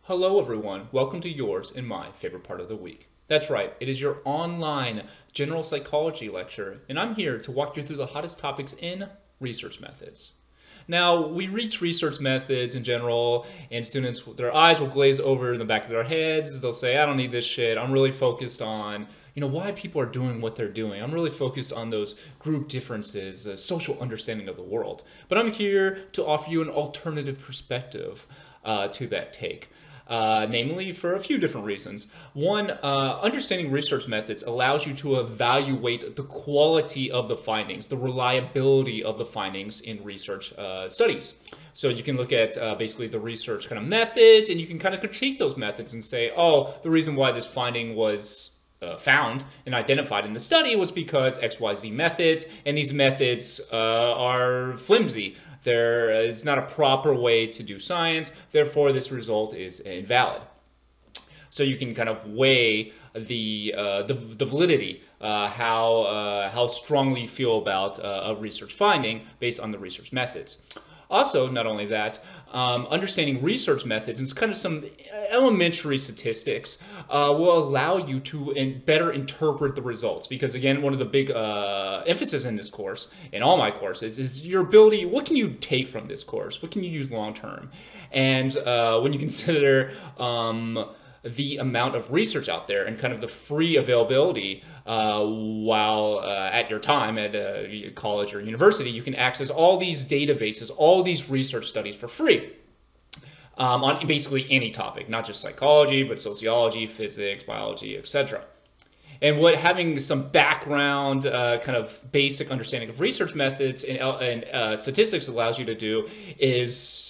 Hello everyone, welcome to yours and my favorite part of the week. That's right, it is your online general psychology lecture, and I'm here to walk you through the hottest topics in research methods. Now, we reach research methods in general, and students, their eyes will glaze over in the back of their heads. They'll say, I don't need this shit. I'm really focused on, why people are doing what they're doing. I'm really focused on those group differences, social understanding of the world. But I'm here to offer you an alternative perspective to that take. Namely for a few different reasons. One, understanding research methods allows you to evaluate the quality of the findings, the reliability of the findings in research studies. So you can look at basically the research kind of methods, and you can kind of critique those methods and say, oh, the reason why this finding was found and identified in the study was because XYZ methods, and these methods are flimsy. It's not a proper way to do science, therefore this result is invalid. So you can kind of weigh the validity, how strongly you feel about a research finding based on the research methods. Also, not only that, understanding research methods and kind of some elementary statistics will allow you to better interpret the results. Because again, one of the big emphasis in this course, in all my courses, is your ability, what can you take from this course? What can you use long term? And when you consider the amount of research out there and kind of the free availability while at your time at college or university, you can access all these databases, all these research studies for free on basically any topic, not just psychology, but sociology, physics, biology, etc. And what having some background, kind of basic understanding of research methods and statistics allows you to do is,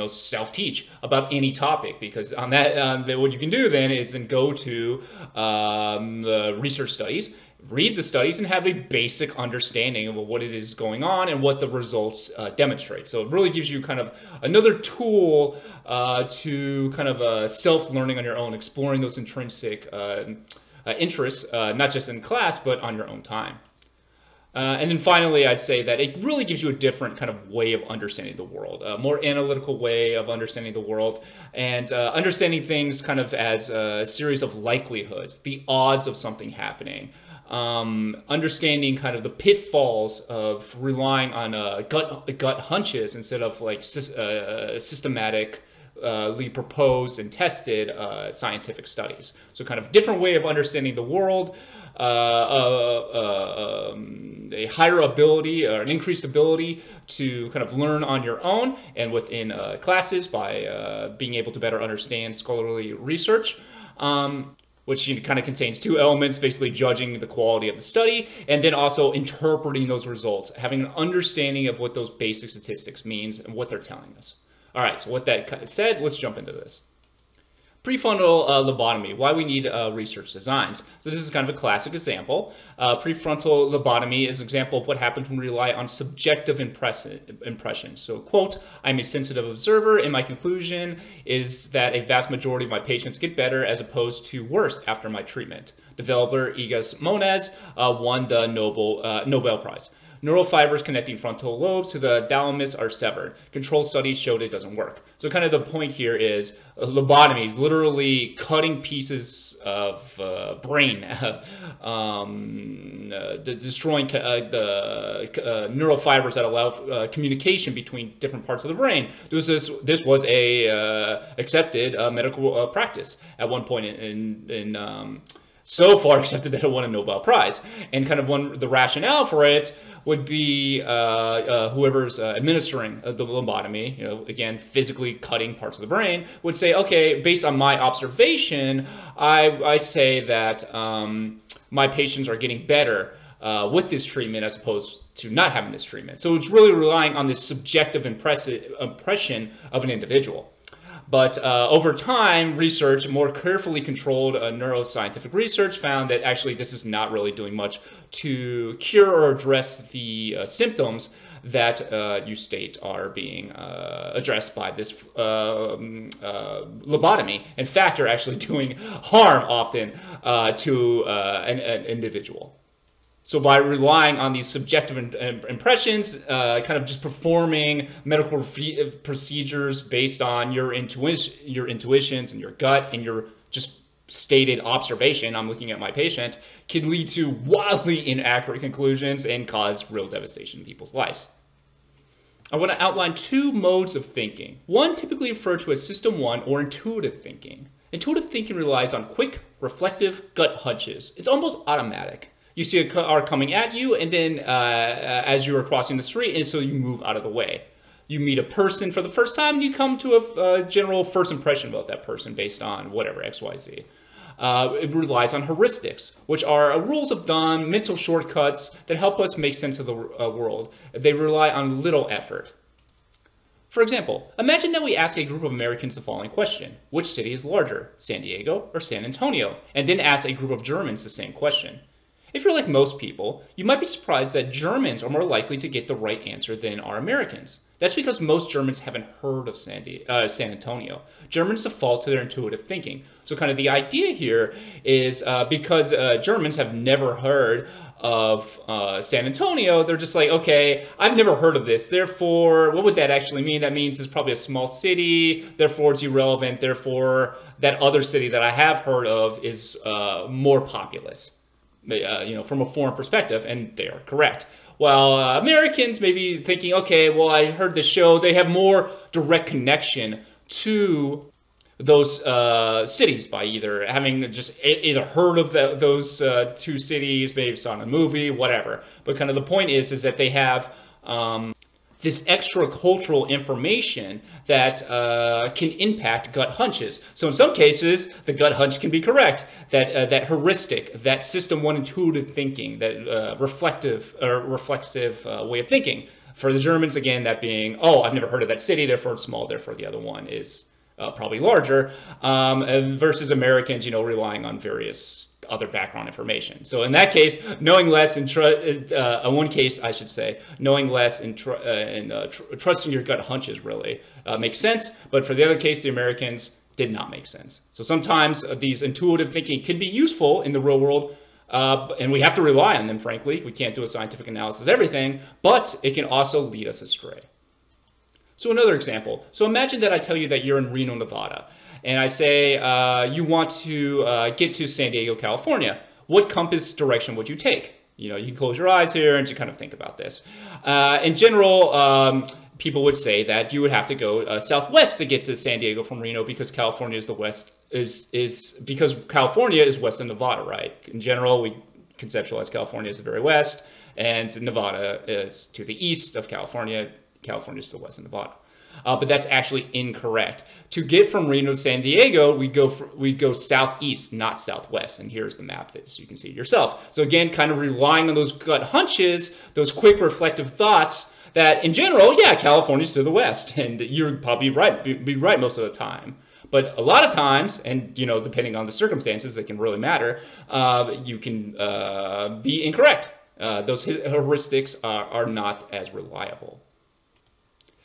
self-teach about any topic. Because on that, what you can do then is then go to research studies, read the studies, and have a basic understanding of what it is going on and what the results demonstrate. So it really gives you kind of another tool to kind of self-learning on your own, exploring those intrinsic interests, not just in class, but on your own time. And then finally, I'd say that it really gives you a different kind of way of understanding the world, a more analytical way of understanding the world, and understanding things kind of as a series of likelihoods, the odds of something happening, understanding kind of the pitfalls of relying on gut hunches instead of like systematic proposed and tested scientific studies. So kind of different way of understanding the world, a higher ability or an increased ability to kind of learn on your own and within classes by being able to better understand scholarly research. Which kind of contains two elements, basically judging the quality of the study and then also interpreting those results, having an understanding of what those basic statistics means and what they're telling us. All right, so with that said, let's jump into this. Prefrontal lobotomy, why we need research designs. So this is kind of a classic example. Prefrontal lobotomy is an example of what happens when we rely on subjective impressions. So, quote, I'm a sensitive observer, and my conclusion is that a vast majority of my patients get better as opposed to worse after my treatment. Developer Igas Monez won the Nobel Prize. Neural fibers connecting frontal lobes to the thalamus are severed. Control studies showed it doesn't work. So kind of the point here is lobotomy is literally cutting pieces of brain, destroying the neural fibers that allow communication between different parts of the brain. This was a accepted medical practice at one point in so far accepted that it won a Nobel Prize. And kind of the rationale for it would be whoever's administering the lobotomy, again, physically cutting parts of the brain, would say, okay, based on my observation, I say that my patients are getting better with this treatment as opposed to not having this treatment. So it's really relying on this subjective impression of an individual. But over time, research, more carefully controlled neuroscientific research, found that actually this is not really doing much to cure or address the symptoms that you state are being addressed by this lobotomy. In fact, they're actually doing harm often to an individual. So by relying on these subjective impressions, kind of just performing medical procedures based on your intuitions and your gut and your just stated observation, I'm looking at my patient, can lead to wildly inaccurate conclusions and cause real devastation in people's lives. I want to outline two modes of thinking. One typically referred to as System 1 or intuitive thinking. Intuitive thinking relies on quick, reflective gut hunches. It's almost automatic. You see a car coming at you, and then as you are crossing the street, and so you move out of the way. You meet a person for the first time, and you come to a general first impression about that person based on whatever, X, Y, Z. It relies on heuristics, which are rules of thumb, mental shortcuts that help us make sense of the world. They rely on little effort. For example, imagine that we ask a group of Americans the following question: which city is larger, San Diego or San Antonio? And then ask a group of Germans the same question. If you're like most people, you might be surprised that Germans are more likely to get the right answer than are Americans. That's because most Germans haven't heard of San Antonio. Germans default to their intuitive thinking. So kind of the idea here is because Germans have never heard of San Antonio, they're just like, okay, I've never heard of this. Therefore, what would that actually mean? That means it's probably a small city. Therefore, it's irrelevant. Therefore, that other city that I have heard of is more populous. From a foreign perspective, and they are correct. While Americans may be thinking, okay, well, I heard the show, they have more direct connection to those cities by either having just either heard of those two cities, maybe saw in a movie, whatever. But kind of the point is that they have this extra cultural information that can impact gut hunches. So in some cases, the gut hunch can be correct. That heuristic, that System 1 intuitive thinking, that reflective way of thinking. For the Germans, again, that being, oh, I've never heard of that city, therefore it's small, therefore the other one is probably larger, versus Americans, relying on various other background information. So in that case, knowing less and one case, I should say, knowing less and trusting your gut hunches really makes sense. But for the other case, the Americans did not make sense. So sometimes these intuitive thinking can be useful in the real world, and we have to rely on them, frankly. We can't do a scientific analysis of everything, but it can also lead us astray. So another example. So imagine that I tell you that you're in Reno, Nevada, and I say you want to get to San Diego, California. What compass direction would you take? You can close your eyes here and you kind of think about this. In general, people would say that you would have to go southwest to get to San Diego from Reno because California is the west because California is west of Nevada, right? In general, we conceptualize California as the very west, and Nevada is to the east of California. California is to the west of Nevada. But that's actually incorrect. To get from Reno to San Diego, we go southeast, not southwest. And here's the map so you can see it yourself. So again, kind of relying on those gut hunches, those quick reflective thoughts that in general, yeah, California's to the west. And you're probably right, be right most of the time. But a lot of times, and depending on the circumstances, it can really matter, you can be incorrect. Those heuristics are not as reliable.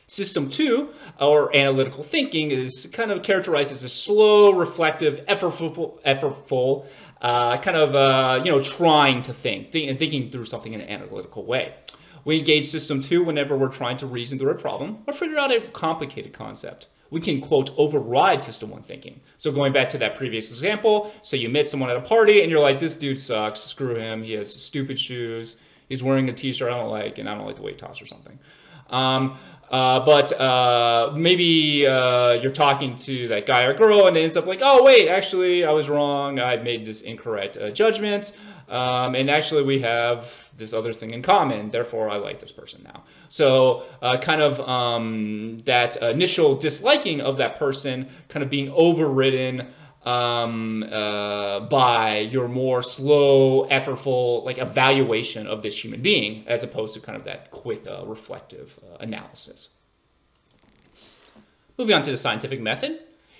System 2, or analytical thinking, is kind of characterized as a slow, reflective, effortful kind of, trying to think and thinking through something in an analytical way. We engage System 2 whenever we're trying to reason through a problem or figure out a complicated concept. We can, quote, override System 1 thinking. So going back to that previous example, so you met someone at a party and you're like, this dude sucks, screw him, he has stupid shoes, he's wearing a t-shirt I don't like, and I don't like the way he talks or something. But maybe you're talking to that guy or girl and it ends up like, oh, wait, actually, I was wrong. I made this incorrect judgment. And actually, we have this other thing in common. Therefore, I like this person now. So kind of that initial disliking of that person kind of being overridden by your more slow, effortful, like evaluation of this human being, as opposed to kind of that quick, reflective analysis. Moving on to the scientific method,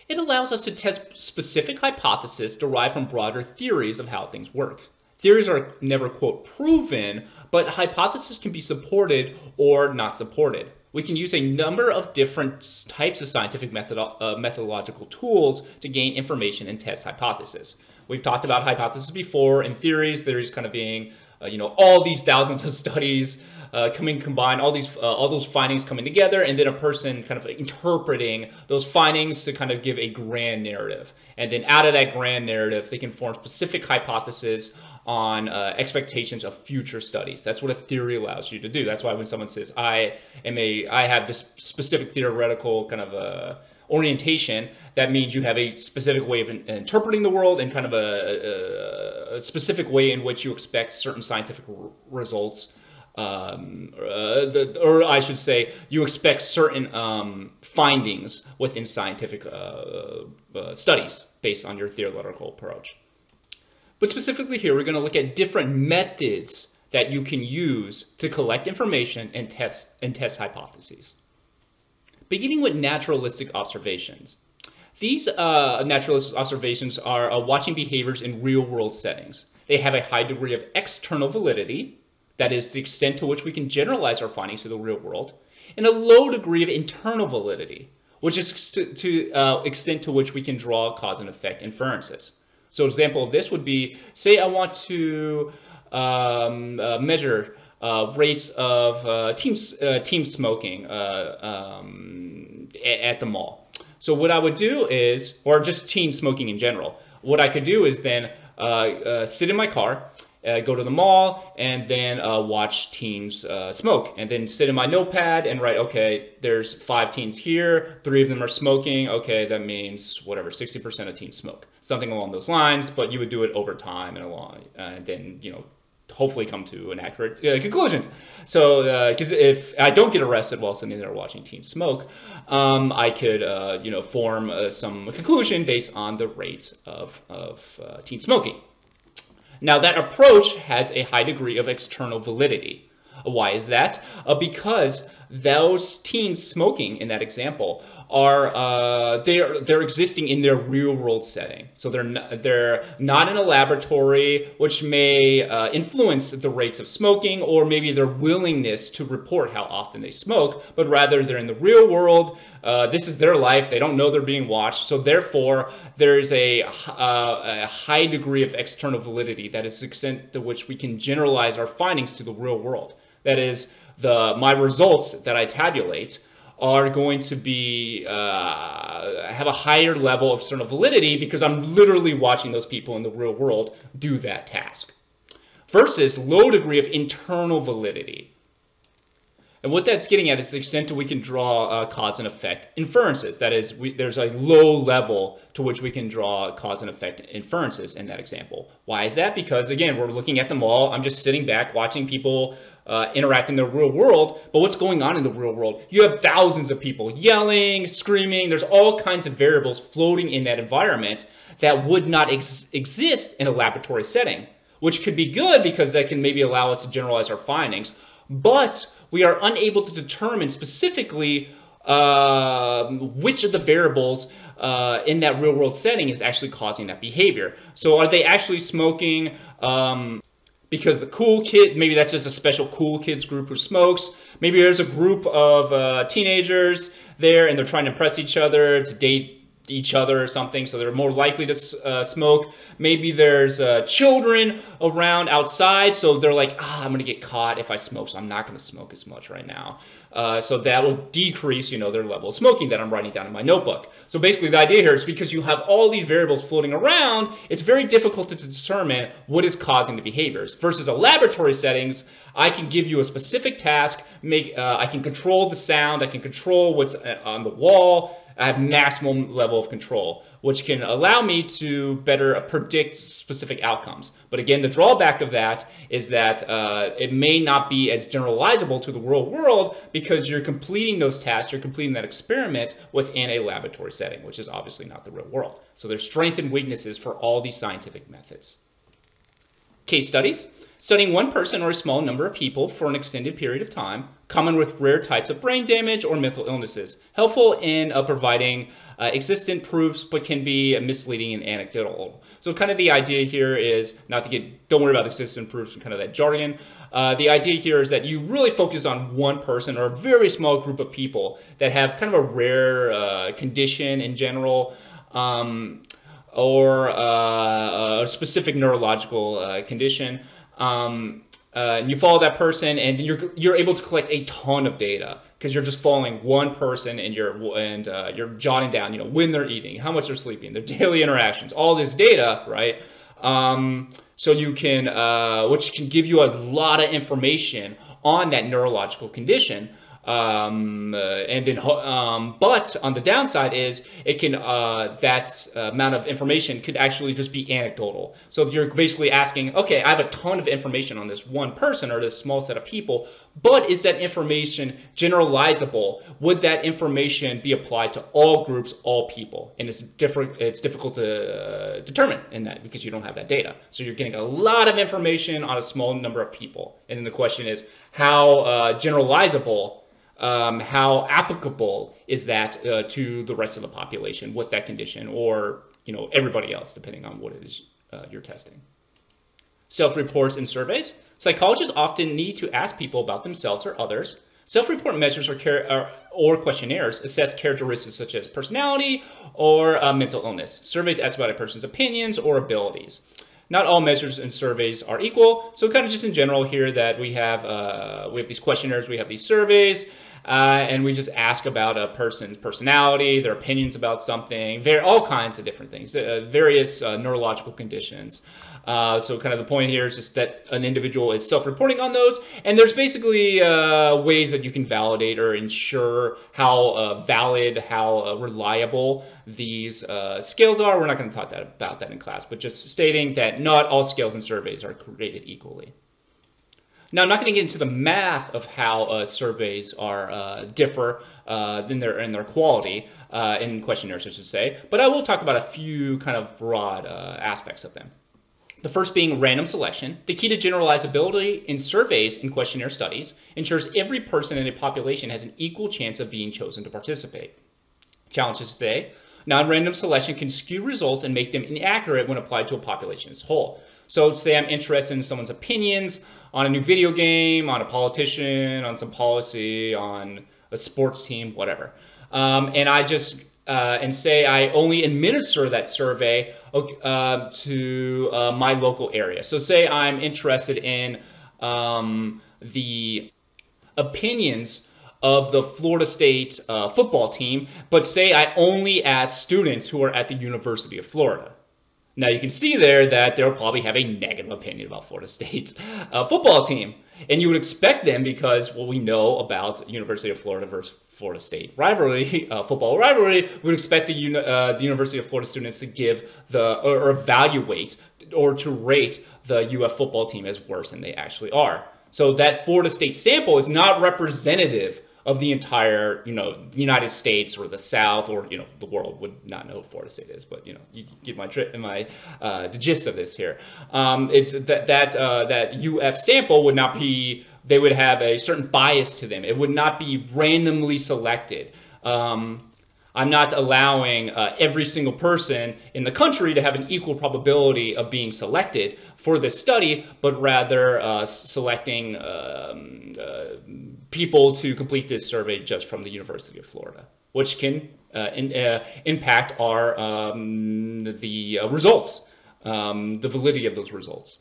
it allows us to test specific hypotheses derived from broader theories of how things work. Theories are never, quote, proven, but hypotheses can be supported or not supported. We can use a number of different types of scientific methodological tools to gain information and test hypotheses. We've talked about hypotheses before and theories kind of being all these thousands of studies combined, all those findings coming together, and then a person kind of interpreting those findings to kind of give a grand narrative. And then out of that grand narrative, they can form specific hypotheses on expectations of future studies. That's what a theory allows you to do. That's why when someone says, I have this specific theoretical kind of orientation, that means you have a specific way of interpreting the world and kind of a specific way in which you expect certain scientific results. Or I should say, you expect certain findings within scientific studies based on your theoretical approach. But specifically here, we're going to look at different methods that you can use to collect information and test hypotheses. Beginning with naturalistic observations. These naturalistic observations are watching behaviors in real-world settings. They have a high degree of external validity, that is the extent to which we can generalize our findings to the real world, and a low degree of internal validity, which is to extent to which we can draw cause and effect inferences. So an example of this would be, say I want to measure rates of team smoking at the mall. So what I would do is, or just teen smoking in general, what I could do is then sit in my car, go to the mall, and then watch teens smoke, and then sit in my notepad and write, okay, there's 5 teens here, 3 of them are smoking, okay, that means whatever, 60% of teens smoke, something along those lines. But you would do it over time and then hopefully come to an accurate conclusions. So because if I don't get arrested while sitting there watching teens smoke, I could form some conclusion based on the rates of teen smoking. Now that approach has a high degree of external validity. Why is that? Because those teens smoking in that example are they're existing in their real world setting. So they're not in a laboratory, which may influence the rates of smoking or maybe their willingness to report how often they smoke, but rather they're in the real world. This is their life. They don't know they're being watched. So therefore, there's a high degree of external validity. That is the extent to which we can generalize our findings to the real world. That is, my results that I tabulate are going to be have a higher level of external validity because I'm literally watching those people in the real world do that task. Versus low degree of internal validity. And what that's getting at is the extent that we can draw cause and effect inferences. That is, there's a low level to which we can draw cause and effect inferences in that example. Why is that? Because again, we're looking at the mall. I'm just sitting back watching people interact in the real world. But what's going on in the real world? You have thousands of people yelling, screaming. There's all kinds of variables floating in that environment that would not exist in a laboratory setting, which could be good because that can maybe allow us to generalize our findings. But we are unable to determine specifically which of the variables in that real world setting is actually causing that behavior. So are they actually smoking because the cool kid, maybe that's just a special cool kids group who smokes. Maybe there's a group of teenagers there and they're trying to impress each other, to date each other or something, so they're more likely to smoke. Maybe there's children around outside, so they're like, I'm gonna get caught if I smoke, so I'm not gonna smoke as much right now. So that will decrease, their level of smoking that I'm writing down in my notebook. So basically the idea here is because you have all these variables floating around, it's very difficult to determine what is causing the behaviors. Versus a laboratory settings, I can give you a specific task, I can control the sound, I can control what's on the wall, I have maximum level of control, which can allow me to better predict specific outcomes. But again, the drawback of that is that it may not be as generalizable to the real world because you're completing those tasks, you're completing that experiment within a laboratory setting, which is obviously not the real world. So there's strengths and weaknesses for all these scientific methods. Case studies. Studying one person or a small number of people for an extended period of time, common with rare types of brain damage or mental illnesses. Helpful in providing existent proofs, but can be misleading and anecdotal. So kind of the idea here is not to don't worry about existent proofs and kind of that jargon. The idea here is that you really focus on one person or a very small group of people that have kind of a rare condition in general, or a specific neurological condition. and you follow that person, and you're able to collect a ton of data because you're just following one person, and you're jotting down, when they're eating, how much they're sleeping, their daily interactions, all this data, right? So you can, which can give you a lot of information on that neurological condition. But on the downside is it can that amount of information could actually just be anecdotal. So you're basically asking, okay, I have a ton of information on this one person or this small set of people, but is that information generalizable? Would that information be applied to all groups, all people? And it's difficult to determine in that because you don't have that data. So you're getting a lot of information on a small number of people. And then the question is, how generalizable, how applicable is that to the rest of the population with that condition, or everybody else, depending on what it is you're testing. Self-reports and surveys. Psychologists often need to ask people about themselves or others. Self-report measures or questionnaires assess characteristics such as personality or mental illness. Surveys ask about a person's opinions or abilities. Not all measures and surveys are equal, so kind of just in general here that we have these questionnaires, we have these surveys, and we just ask about a person's personality, their opinions about something, all kinds of different things, various neurological conditions. So kind of the point here is just that an individual is self-reporting on those, and there's basically ways that you can validate or ensure how valid, how reliable these scales are. We're not going to talk about that in class, but just stating that not all scales and surveys are created equally. Now, I'm not going to get into the math of how surveys are differ in their quality in questionnaires, I should say, but I will talk about a few kind of broad aspects of them. The first being random selection. The key to generalizability in surveys and questionnaire studies ensures every person in a population has an equal chance of being chosen to participate. Challenges today. Non-random selection can skew results and make them inaccurate when applied to a population as a whole. So say I'm interested in someone's opinions on a new video game, on a politician, on some policy, on a sports team, whatever. And I just and say I only administer that survey to my local area. So say I'm interested in the opinions of the Florida State football team, but say I only ask students who are at the University of Florida. Now you can see there that they'll probably have a negative opinion about Florida State's football team. And you would expect them because, well, we know about University of Florida versus Florida State rivalry, football rivalry, we would expect the University of Florida students to give or evaluate or to rate the UF football team as worse than they actually are. So that Florida State sample is not representative of the entire, United States or the South, or, the world would not know what Florida State is, but, you get the gist of this here. It's that UF sample would not be, they would have a certain bias to them. It would not be randomly selected. I'm not allowing every single person in the country to have an equal probability of being selected for this study, but rather selecting people to complete this survey just from the University of Florida, which can impact the results, the validity of those results.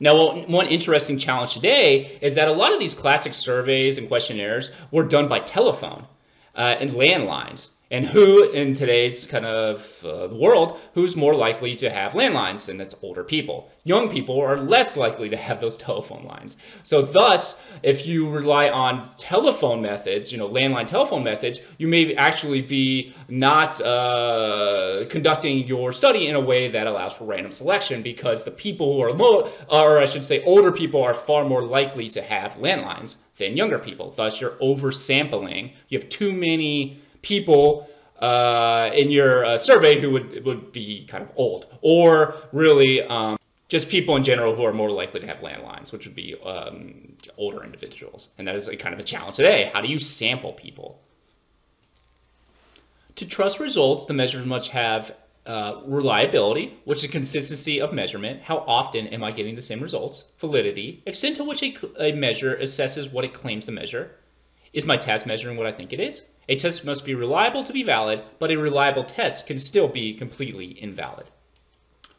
Now, one interesting challenge today is that a lot of these classic surveys and questionnaires were done by telephone and landlines. And who in today's kind of world, who's more likely to have landlines? And that's older people. Young people are less likely to have those telephone lines. So thus, if you rely on telephone methods, landline telephone methods, you may actually be not conducting your study in a way that allows for random selection, because the people who are older people are far more likely to have landlines than younger people. Thus, you're oversampling. You have too many people in your survey who would be kind of old, or really just people in general who are more likely to have landlines, which would be older individuals. And that is a kind of a challenge today. How do you sample people? To trust results, the measures must have reliability, which is consistency of measurement. How often am I getting the same results? Validity, extent to which a measure assesses what it claims to measure. Is my test measuring what I think it is? A test must be reliable to be valid, but a reliable test can still be completely invalid.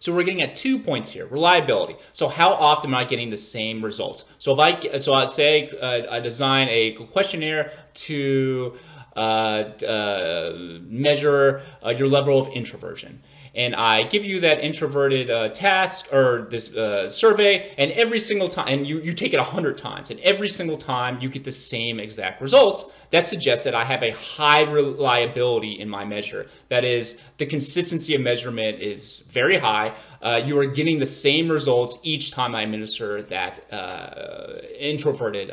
So we're getting at 2 points here. Reliability. So how often am I getting the same results? So if I say I design a questionnaire to measure your level of introversion, and I give you that introverted task or this survey, and every single time, and you take it 100 times, and every single time you get the same exact results, that suggests that I have a high reliability in my measure. That is, the consistency of measurement is very high. You are getting the same results each time I administer that introverted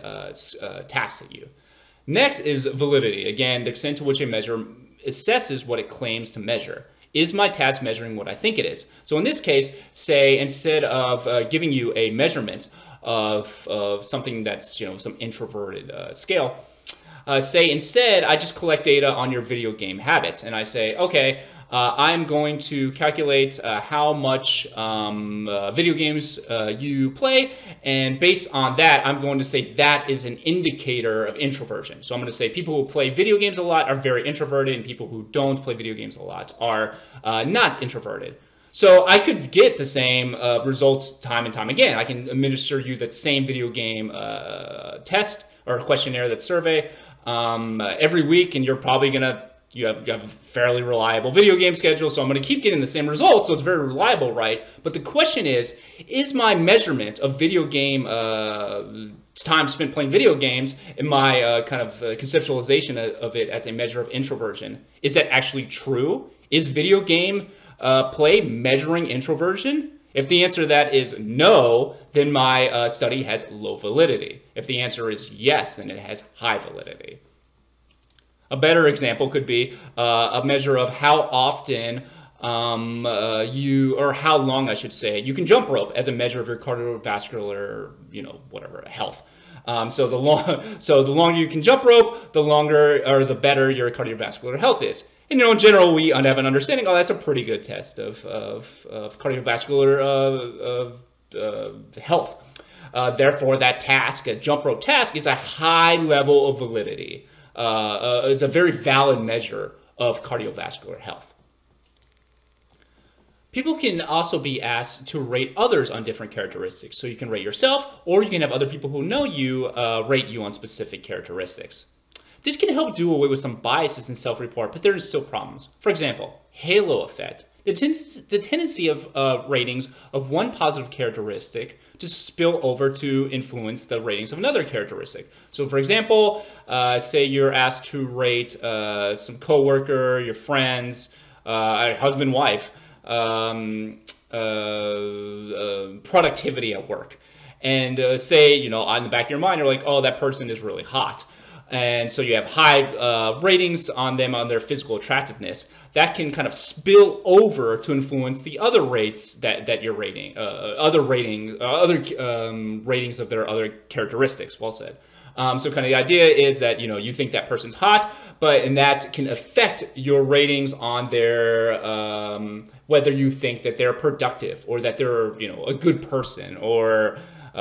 task to you. Next is validity. Again, the extent to which a measure assesses what it claims to measure. Is my task measuring what I think it is? So in this case, say instead of giving you a measurement of something that's, some introverted scale, say instead I just collect data on your video game habits, and I say, okay, I'm going to calculate how much video games you play, and based on that, I'm going to say that is an indicator of introversion. So I'm going to say people who play video games a lot are very introverted, and people who don't play video games a lot are not introverted. So I could get the same results time and time again. I can administer you that same video game test or questionnaire, that survey, every week, and you're probably you have a fairly reliable video game schedule, so I'm going to keep getting the same results, so it's very reliable, right? But the question is my measurement of video game time spent playing video games and my conceptualization of it as a measure of introversion, is that actually true? Is video game play measuring introversion? If the answer to that is no, then my study has low validity. If the answer is yes, then it has high validity. A better example could be a measure of how often or how long, I should say, you can jump rope as a measure of your cardiovascular, health. So the longer you can jump rope, the longer or the better your cardiovascular health is. And in general, we have an understanding. Oh, that's a pretty good test of cardiovascular health. Therefore, that task, a jump rope task, is a high level of validity. It's a very valid measure of cardiovascular health. People can also be asked to rate others on different characteristics. So you can rate yourself, or you can have other people who know you rate you on specific characteristics. This can help do away with some biases in self-report, but there are still problems. For example, halo effect. The tendency of ratings of one positive characteristic to spill over to influence the ratings of another characteristic. So for example, say you're asked to rate some coworker, your friends, husband, wife, productivity at work. And say, on the back of your mind, you're like, oh, that person is really hot. And so you have high ratings on them on their physical attractiveness. That can kind of spill over to influence the other rates that you're rating, other ratings of their other characteristics. Well said. So kind of the idea is that you think that person's hot, and that can affect your ratings on their whether you think that they're productive or that they're a good person or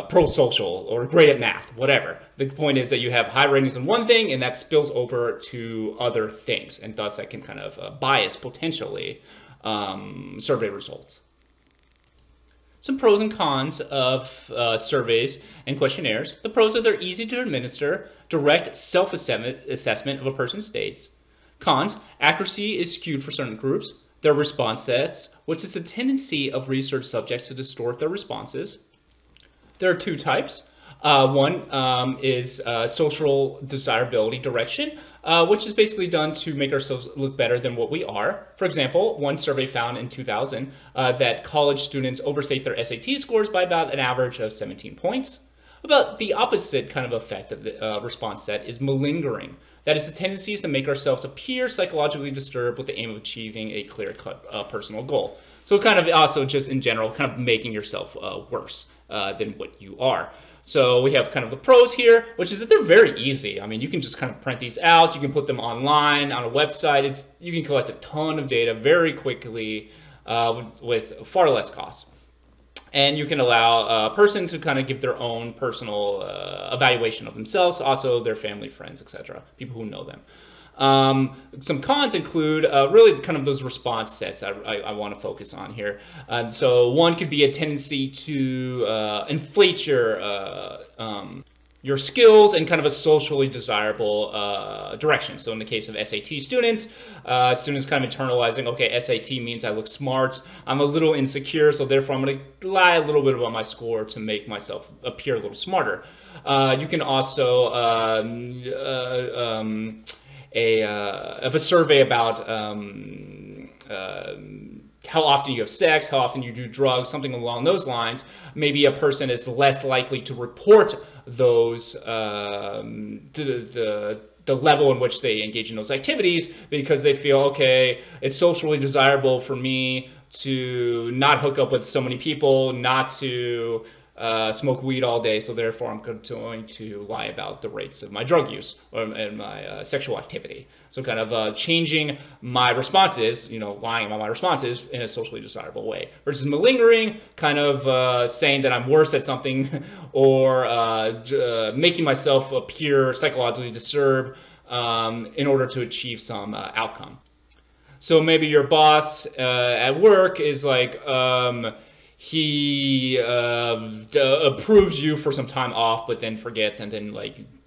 pro-social or great at math, whatever. The point is that you have high ratings on one thing and that spills over to other things, and thus that can kind of bias potentially survey results. Some pros and cons of surveys and questionnaires. The pros are they're easy to administer, direct self-assessment of a person's states. Cons, accuracy is skewed for certain groups. There are response sets, which is the tendency of research subjects to distort their responses. There are two types. One is social desirability direction, which is basically done to make ourselves look better than what we are. For example, one survey found in 2000 that college students overstate their SAT scores by about an average of 17 points. About the opposite kind of effect of the response set is malingering. That is, the tendency is to make ourselves appear psychologically disturbed with the aim of achieving a clear-cut personal goal. So kind of also just in general, kind of making yourself worse than what you are. So we have kind of the pros here, which is that they're very easy. I mean, you can just kind of print these out. You can put them online on a website. You can collect a ton of data very quickly with far less cost. And you can allow a person to kind of give their own personal evaluation of themselves, also their family, friends, etc., people who know them. Some cons include really kind of those response sets I want to focus on here. So one could be a tendency to inflate your skills in kind of a socially desirable direction. So in the case of SAT students, students kind of internalizing, okay, SAT means I look smart, I'm a little insecure, so therefore I'm going to lie a little bit about my score to make myself appear a little smarter. You can also if a survey about how often you have sex, how often you do drugs, something along those lines, maybe a person is less likely to report those the level in which they engage in those activities because they feel, okay, it's socially desirable for me to not hook up with so many people, not to smoke weed all day, so therefore I'm going to lie about the rates of my drug use and my sexual activity. So kind of changing my responses, lying about my responses in a socially desirable way. Versus malingering, kind of saying that I'm worse at something or making myself appear psychologically disturbed in order to achieve some outcome. So maybe your boss at work is like, he approves you for some time off, but then forgets and then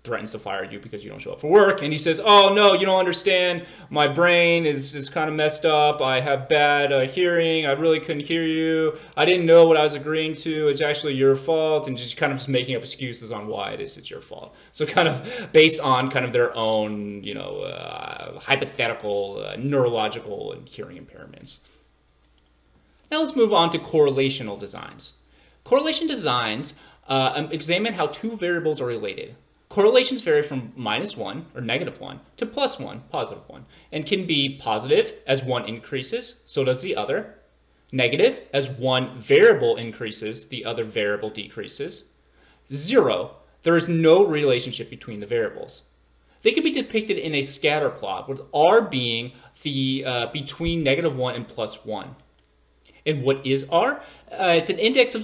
threatens to fire you because you don't show up for work. And he says, oh no, you don't understand. My brain is kind of messed up. I have bad hearing. I really couldn't hear you. I didn't know what I was agreeing to. It's actually your fault. And just kind of making up excuses on why it's your fault. So kind of based on kind of their own, hypothetical, neurological and hearing impairments. Now let's move on to correlational designs. Correlation designs examine how two variables are related. Correlations vary from -1 or -1 to +1, +1, and can be positive as one increases, so does the other. Negative as one variable increases, the other variable decreases. 0, there is no relationship between the variables. They can be depicted in a scatter plot, with R being the between -1 and +1. And what is R? It's an index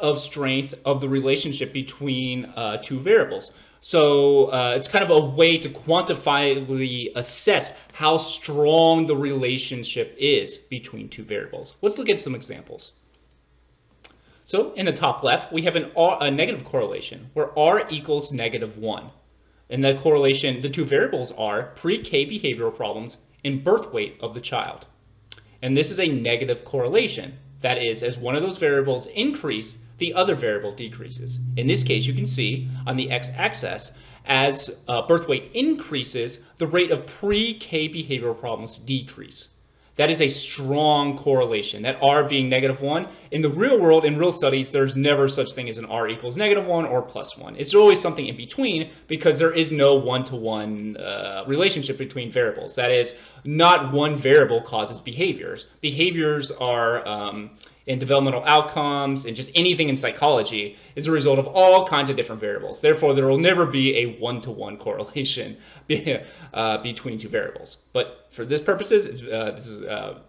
of strength of the relationship between two variables. So it's kind of a way to quantifiably assess how strong the relationship is between two variables. Let's look at some examples. So in the top left, we have a negative correlation where R equals -1. And that correlation, the two variables are pre-K behavioral problems and birth weight of the child. And this is a negative correlation. That is, as one of those variables increase, the other variable decreases. In this case, you can see on the x-axis, as birth weight increases, the rate of pre-K behavioral problems decrease. That is a strong correlation, that R being -1. In the real world, in real studies, there's never such thing as an R equals -1 or +1. It's always something in between because there is no one-to-one relationship between variables. That is, not one variable causes behaviors. Behaviors are, in developmental outcomes and just anything in psychology, is a result of all kinds of different variables. Therefore, there will never be a one-to-one correlation between two variables. But for this purposes, this is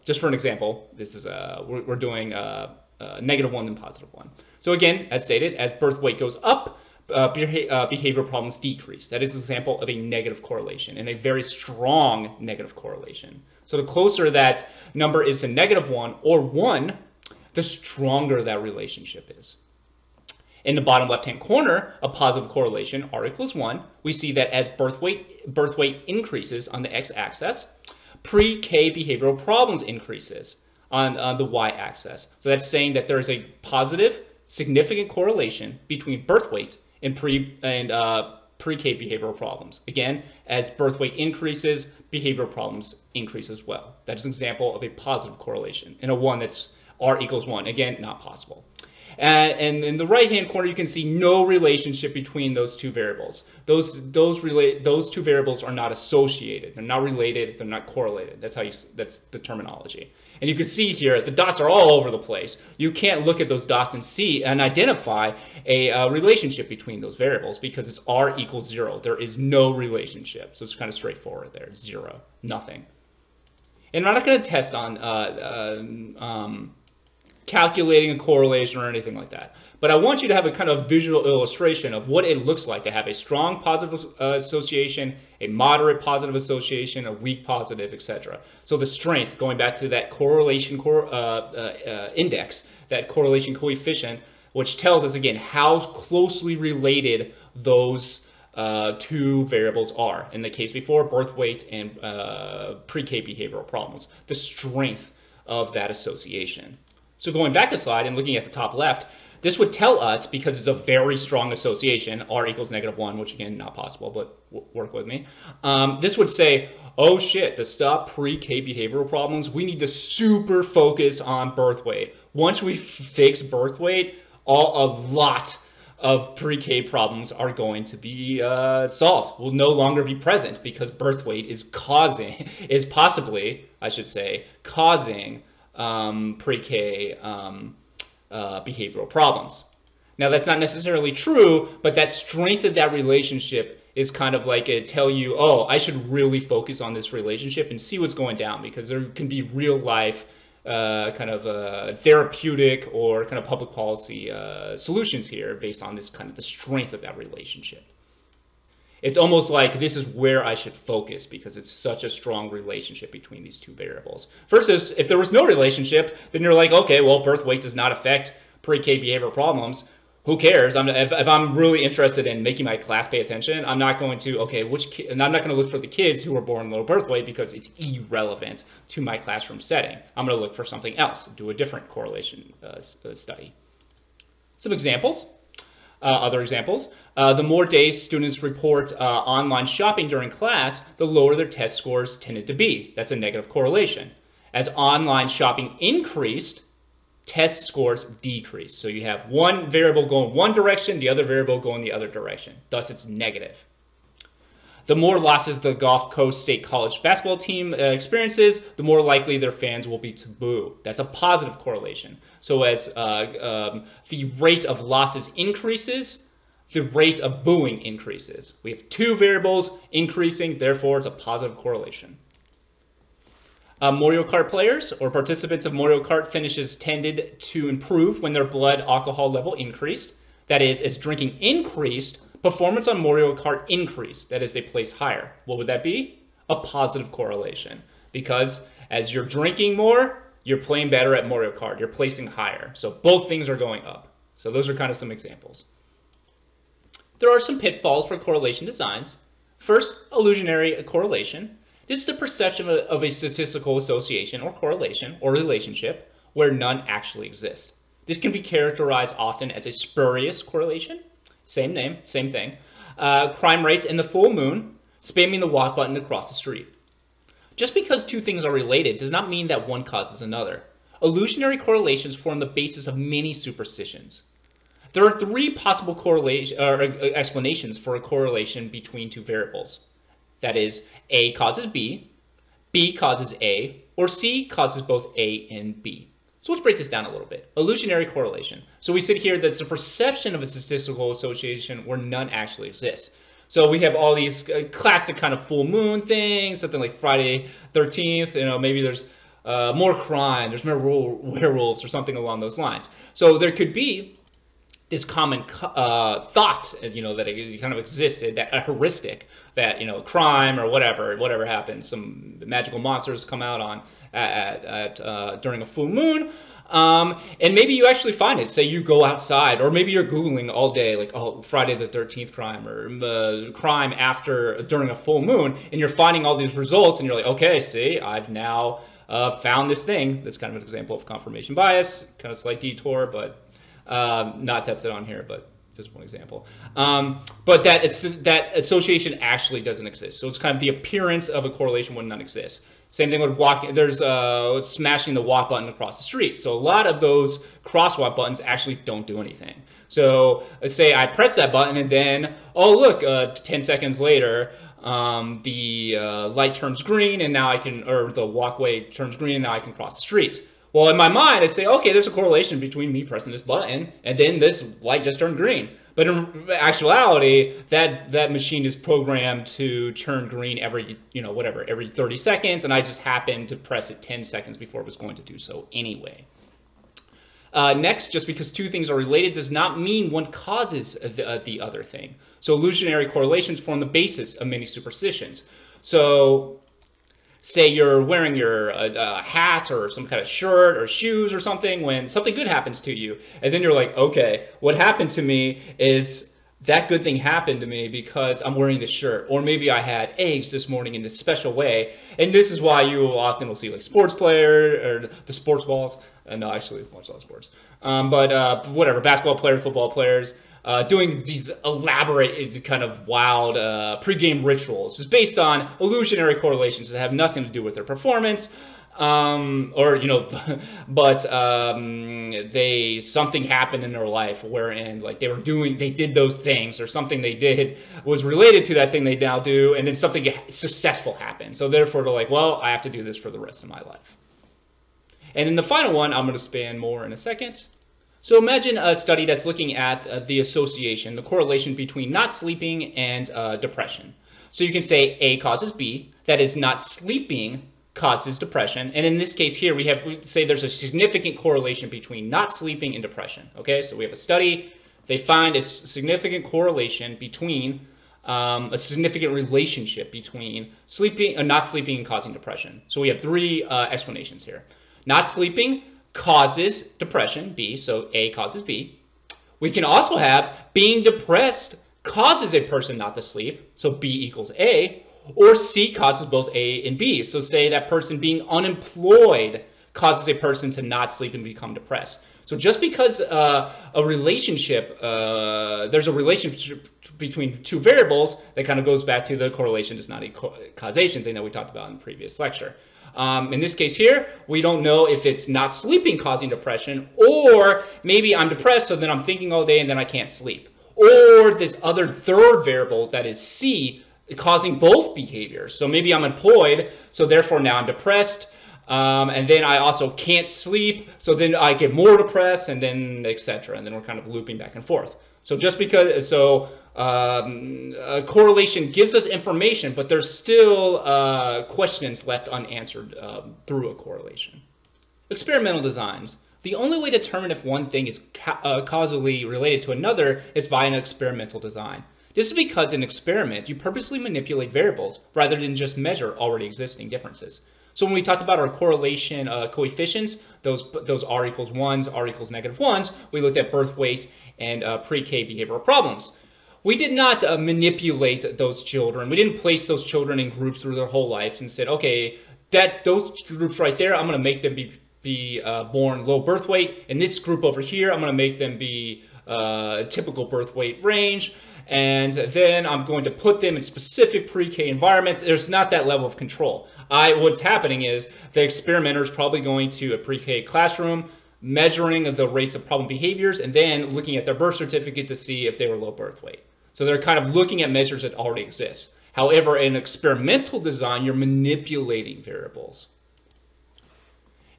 just for an example. This is we're doing -1 and +1. So again, as stated, as birth weight goes up, behavioral problems decrease. That is an example of a negative correlation, and a very strong negative correlation. So the closer that number is to -1 or 1, the stronger that relationship is. In the bottom left-hand corner, a positive correlation, R equals 1, we see that as birth weight increases on the x-axis, pre-K behavioral problems increases on the y-axis. So that's saying that there is a positive, significant correlation between birth weight and pre-K behavioral problems. Again, as birth weight increases, behavioral problems increase as well. That is an example of a positive correlation, and a one that's R equals 1. Again, not possible. And in the right-hand corner, you can see no relationship between those two variables. Those two variables are not associated. They're not related. They're not correlated. That's the terminology. And you can see here, the dots are all over the place. You can't look at those dots and see and identify a relationship between those variables because it's R equals 0. There is no relationship. So it's kind of straightforward there. 0. Nothing. And I'm not going to test on calculating a correlation or anything like that. But I want you to have a kind of visual illustration of what it looks like to have a strong positive association, a moderate positive association, a weak positive, etc. So the strength, going back to that correlation index, that correlation coefficient, which tells us, again, how closely related those two variables are. In the case before, birth weight and pre-K behavioral problems, the strength of that association. So going back a slide and looking at the top left, this would tell us, because it's a very strong association, r equals -1, which again, not possible, but work with me. This would say, oh shit, to stop pre-K behavioral problems, we need to super focus on birth weight. Once we fix birth weight, a lot of pre-K problems are going to be solved, will no longer be present, because birth weight is possibly, I should say, causing pre-K behavioral problems. Now, that's not necessarily true, but that strength of that relationship is kind of like it tell you, oh, I should really focus on this relationship and see what's going down, because there can be real life kind of therapeutic or kind of public policy solutions here based on this kind of the strength of that relationship. It's almost like this is where I should focus because it's such a strong relationship between these two variables. Versus if there was no relationship, then you're like, okay, well, birth weight does not affect pre-K behavioral problems. Who cares? If I'm really interested in making my class pay attention, I'm not going to, okay, and I'm not going to look for the kids who were born low birth weight because it's irrelevant to my classroom setting. I'm going to look for something else, do a different correlation study. Some examples. Other examples, the more days students report online shopping during class, the lower their test scores tended to be. That's a negative correlation. As online shopping increased, test scores decreased. So you have one variable going one direction, the other variable going the other direction. Thus, it's negative. The more losses the Gulf Coast State College basketball team experiences, the more likely their fans will be to boo. That's a positive correlation. So as the rate of losses increases, the rate of booing increases. We have two variables increasing, therefore it's a positive correlation. Mario Kart players or participants of Mario Kart finishes tended to improve when their blood alcohol level increased. That is, as drinking increased, performance on Mario Kart increased. That is, they place higher. What would that be? A positive correlation. Because as you're drinking more, you're playing better at Mario Kart. You're placing higher. So both things are going up. So those are kind of some examples. There are some pitfalls for correlation designs. First, illusionary correlation. This is the perception of a statistical association or correlation or relationship where none actually exist. This can be characterized often as a spurious correlation. Same name, same thing. Crime rates in the full moon, spamming the walk button across the street. Just because two things are related does not mean that one causes another. Illusionary correlations form the basis of many superstitions. There are three possible explanations for a correlation between two variables. That is, A causes B causes A, or C causes both A and B. So let's break this down a little bit. Illusionary correlation. So we sit here that's the perception of a statistical association where none actually exists. So we have all these classic kind of full moon things, something like Friday 13th, maybe there's more crime, there's more werewolves or something along those lines. So there could be this common thought, that it kind of existed, that a heuristic, that crime or whatever happens, some magical monsters come out on during a full moon, and maybe you actually find it. Say you go outside, or maybe you're Googling all day, like, oh, Friday the 13th crime, or crime during a full moon, and you're finding all these results, and you're like, okay, see, I've now found this thing. That's kind of an example of confirmation bias, kind of slight detour, but not tested on here, but just one example. But that association actually doesn't exist. So it's kind of the appearance of a correlation when none exists. Same thing with walking. There's smashing the walk button across the street. So a lot of those crosswalk buttons actually don't do anything. So let's say I press that button and then, oh look, 10 seconds later, the light turns green and now I can, or the walkway turns green and now I can cross the street. Well, in my mind, I say, okay, there's a correlation between me pressing this button and then this light just turned green. But in actuality, that machine is programmed to turn green every 30 seconds, and I just happened to press it 10 seconds before it was going to do so anyway. Next, just because two things are related does not mean one causes the other thing. So illusionary correlations form the basis of many superstitions. So say you're wearing your hat or some kind of shirt or shoes or something when something good happens to you. And then you're like, okay, what happened to me is that good thing happened to me because I'm wearing this shirt. Or maybe I had eggs this morning in this special way. And this is why you often will see like sports players or the sports balls. No, actually, I watch a lot of sports. But whatever, basketball players, football players, doing these elaborate, kind of wild pregame rituals, just based on illusionary correlations that have nothing to do with their performance, but something happened in their life wherein like they did those things, or something they did was related to that thing they now do, and then something successful happened. So therefore, they're like, well, I have to do this for the rest of my life. And then the final one, I'm going to expand more in a second. So imagine a study that's looking at the association, the correlation between not sleeping and depression. So you can say A causes B, that is not sleeping causes depression. And in this case here, we say there's a significant correlation between not sleeping and depression. Okay, so we have a study. They find a significant correlation between, a significant relationship between not sleeping and causing depression. So we have three explanations here. Not sleeping causes depression, B, so A causes B. We can also have being depressed causes a person not to sleep, so B equals A, or C causes both A and B. So say that person being unemployed causes a person to not sleep and become depressed. So just because there's a relationship between two variables, that kind of goes back to the correlation does not equal causation thing that we talked about in the previous lecture. In this case here, we don't know if it's not sleeping causing depression, or maybe I'm depressed, so then I'm thinking all day and then I can't sleep. Or this other third variable that is C causing both behaviors. So maybe I'm employed, so therefore now I'm depressed, and then I also can't sleep, so then I get more depressed, and then etc. And then we're kind of looping back and forth. So just because, a correlation gives us information, but there's still questions left unanswered through a correlation. Experimental designs. The only way to determine if one thing is causally related to another is by an experimental design. This is because in an experiment, you purposely manipulate variables rather than just measure already existing differences. So when we talked about our correlation coefficients, those R equals 1s, R equals -1s, we looked at birth weight and pre-K behavioral problems. We did not manipulate those children. We didn't place those children in groups through their whole lives and said, okay, those groups right there, I'm going to make them be born low birth weight. And this group over here, I'm going to make them be typical birth weight range. And then I'm going to put them in specific pre-K environments. There's not that level of control. What's happening is the experimenter is probably going to a pre-K classroom, measuring the rates of problem behaviors, and then looking at their birth certificate to see if they were low birth weight. So they're kind of looking at measures that already exist. However, in experimental design, you're manipulating variables.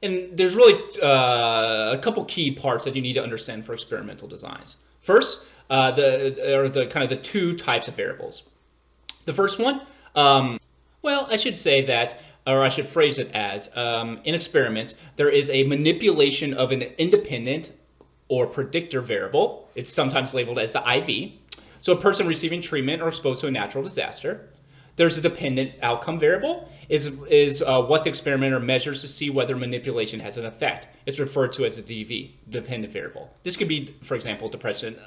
And there's really a couple key parts that you need to understand for experimental designs. First, the two types of variables. The first one, well, I should say that, or I should phrase it as, in experiments, there is a manipulation of an independent or predictor variable. It's sometimes labeled as the IV. So a person receiving treatment or exposed to a natural disaster. There's a dependent outcome variable, is what the experimenter measures to see whether manipulation has an effect. It's referred to as a DV, dependent variable. This could be, for example, depressive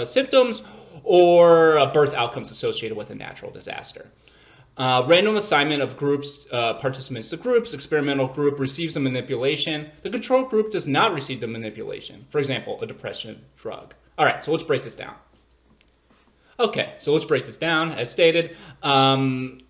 symptoms or birth outcomes associated with a natural disaster. Random assignment of groups, participants to groups. Experimental group receives the manipulation. The control group does not receive the manipulation. For example, a depression drug. All right, so let's break this down. Okay, so let's break this down. As stated, looking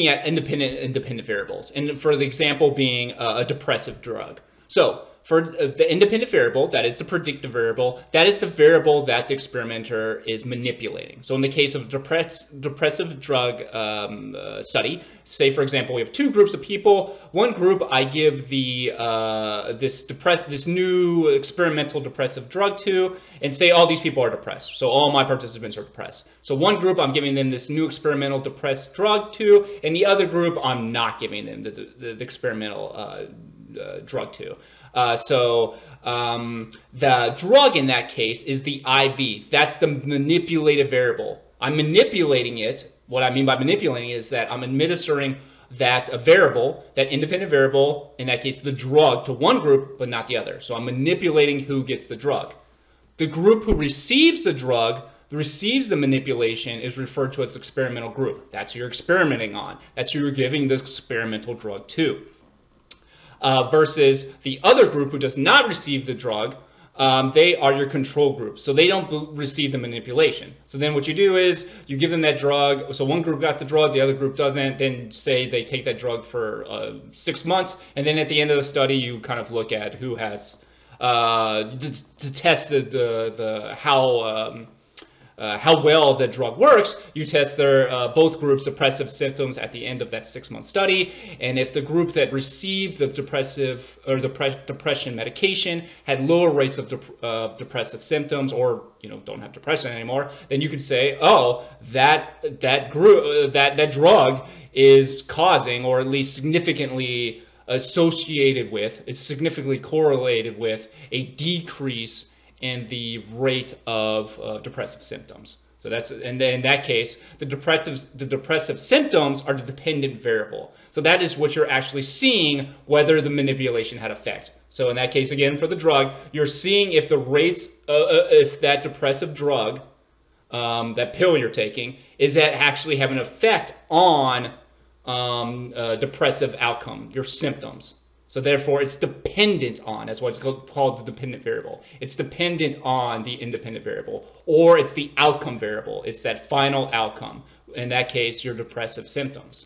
at independent variables, and for the example being a depressive drug. So for the independent variable, that is the predictive variable, that is the variable that the experimenter is manipulating. So in the case of depressive drug study, say for example we have two groups of people. One group I give this new experimental depressive drug to, and say all these people are depressed. So all my participants are depressed. So one group I'm giving them this new experimental depressed drug to, and the other group I'm not giving them the experimental drug to. The drug in that case is the IV. That's the manipulated variable. I'm manipulating it. What I mean by manipulating is that I'm administering that variable, that independent variable, in that case the drug, to one group but not the other. So I'm manipulating who gets the drug. The group who receives the drug, receives the manipulation, is referred to as the experimental group. That's who you're experimenting on. That's who you're giving the experimental drug to. Versus the other group who does not receive the drug, they are your control group. So they don't receive the manipulation. So then what you do is you give them that drug. So one group got the drug, the other group doesn't. Then say they take that drug for 6 months. And then at the end of the study, you kind of look at who has to test how well the drug works. You test their both groups' depressive symptoms at the end of that 6-month study, and if the group that received the depressive or the depression medication had lower rates of depressive symptoms, or don't have depression anymore, then you could say, oh, that group that drug is causing, or at least significantly associated with, it's significantly correlated with a decrease in the rate of depressive symptoms. So and then in that case, the depressive symptoms are the dependent variable. So that is what you're actually seeing, whether the manipulation had effect. So in that case, again, for the drug, you're seeing if the rates, if that depressive drug, that pill you're taking, is that actually having an effect on depressive outcome, your symptoms. So therefore, it's dependent on, that's why it's called the dependent variable. It's dependent on the independent variable, or it's the outcome variable. It's that final outcome. In that case, your depressive symptoms.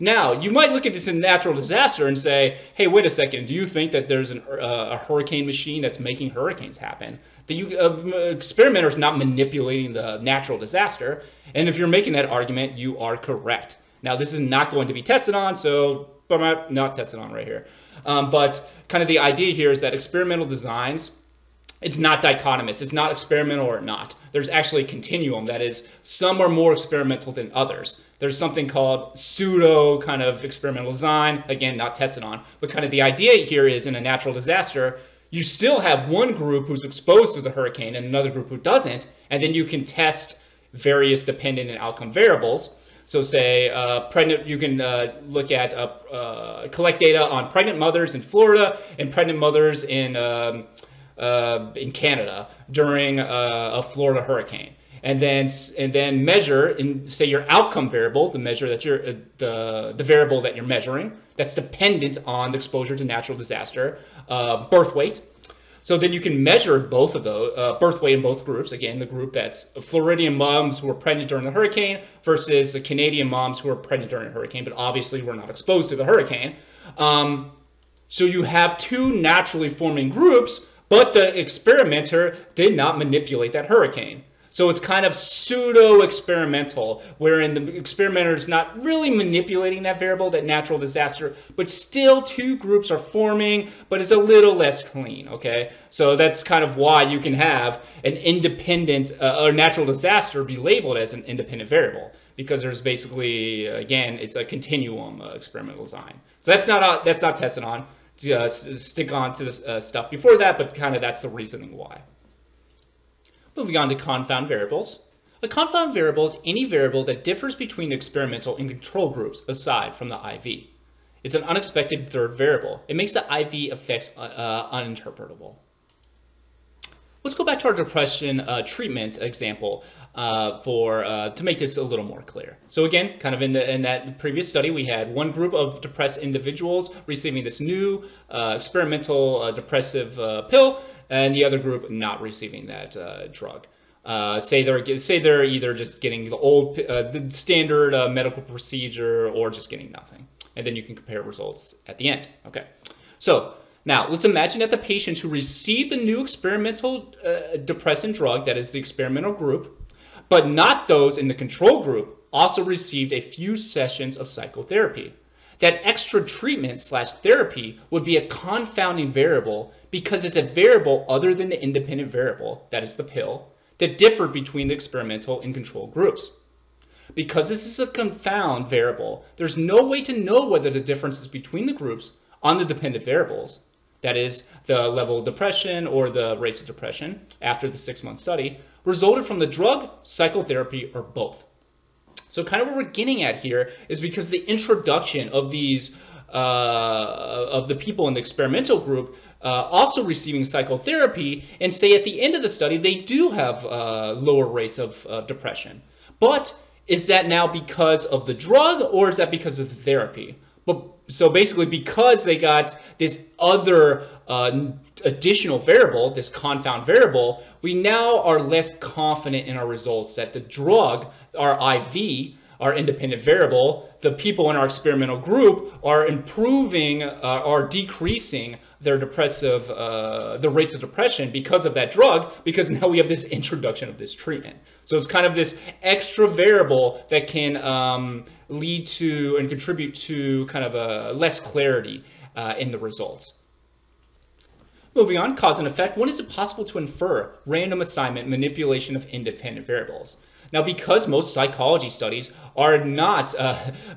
Now, you might look at this in natural disaster and say, hey, wait a second, do you think that there's a hurricane machine that's making hurricanes happen? The experimenter is not manipulating the natural disaster, and if you're making that argument, you are correct. Now, this is not going to be tested on, so but I'm not tested on right here. But kind of the idea here is that experimental designs, it's not dichotomous. It's not experimental or not. There's actually a continuum. That is, some are more experimental than others. There's something called pseudo kind of experimental design. Again, not tested on. But kind of the idea here is in a natural disaster, you still have one group who's exposed to the hurricane and another group who doesn't. And then you can test various dependent and outcome variables. So say you can look at collect data on pregnant mothers in Florida and pregnant mothers in Canada during a Florida hurricane, and then measure in, say, your outcome variable, the measure that you're the variable that you're measuring that's dependent on the exposure to natural disaster, birth weight. So then you can measure both of those, birth weight in both groups. Again, the group that's Floridian moms who were pregnant during the hurricane versus the Canadian moms who were pregnant during the hurricane, but obviously were not exposed to the hurricane. So you have two naturally forming groups, but the experimenter did not manipulate that hurricane. So it's kind of pseudo-experimental, wherein the experimenter is not really manipulating that variable, that natural disaster, but still two groups are forming, but it's a little less clean, okay? So that's kind of why you can have an independent, or natural disaster be labeled as an independent variable, because there's basically, again, it's a continuum experimental design. So that's not tested on. Stick on to the stuff before that, but kind of that's the reasoning why. Moving on to confound variables. A confound variable is any variable that differs between the experimental and control groups aside from the IV. It's an unexpected third variable. It makes the IV effects uninterpretable. Let's go back to our depression treatment example to make this a little more clear. So again, kind of in that previous study, we had one group of depressed individuals receiving this new experimental depressive pill, and the other group not receiving that drug. Say they're either just getting the standard medical procedure or just getting nothing, and then you can compare results at the end. Okay, so now let's imagine that the patients who received the new experimental depressant drug, that is the experimental group, but not those in the control group, also received a few sessions of psychotherapy. That extra treatment / therapy would be a confounding variable because it's a variable other than the independent variable, that is the pill, that differed between the experimental and control groups. Because this is a confound variable, there's no way to know whether the differences between the groups on the dependent variables, that is the level of depression or the rates of depression after the 6-month study, resulted from the drug, psychotherapy, or both. So kind of what we're getting at here is because the introduction of these of the people in the experimental group also receiving psychotherapy, and say at the end of the study they do have lower rates of depression. But is that now because of the drug, or is that because of the therapy? But so basically, because they got this other additional variable, this confound variable, we now are less confident in our results that the drug, our IV, our independent variable, the people in our experimental group are improving or decreasing their depressive, the rates of depression because of that drug, because now we have this introduction of this treatment. So it's kind of this extra variable that can lead to and contribute to kind of a less clarity in the results. Moving on, cause and effect. When is it possible to infer random assignment manipulation of independent variables? Now, because most psychology studies are not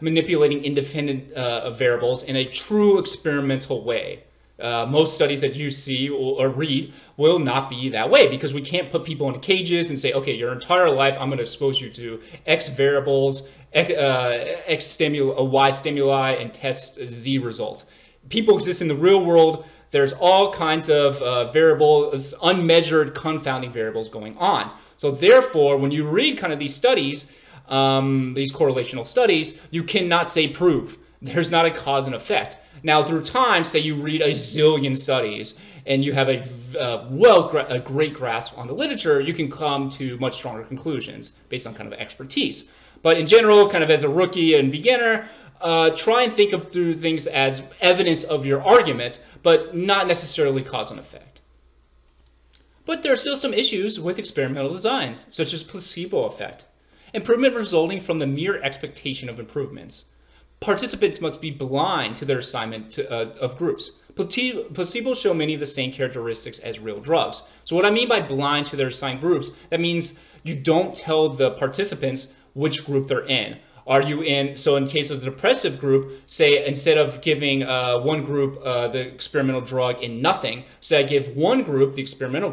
manipulating independent variables in a true experimental way, most studies that you see or read will not be that way, because we can't put people in cages and say, okay, your entire life I'm going to expose you to X variables, X stimuli, Y stimuli, and test Z result. People exist in the real world. There's all kinds of variables, unmeasured confounding variables going on. So therefore, when you read kind of these studies, these correlational studies, you cannot say prove. There's not a cause and effect. Now, through time, say you read a zillion studies and you have a great grasp on the literature, you can come to much stronger conclusions based on kind of expertise. But in general, kind of as a rookie and beginner, try and think of through things as evidence of your argument, but not necessarily cause and effect. But there are still some issues with experimental designs, such as placebo effect. Improvement resulting from the mere expectation of improvements. Participants must be blind to their assignment of groups. Placebos show many of the same characteristics as real drugs. So what I mean by blind to their assigned groups, that means you don't tell the participants which group they're in. Are you in, so in case of the depressive group, say instead of giving one group the experimental drug and nothing, say I give one group, the experimental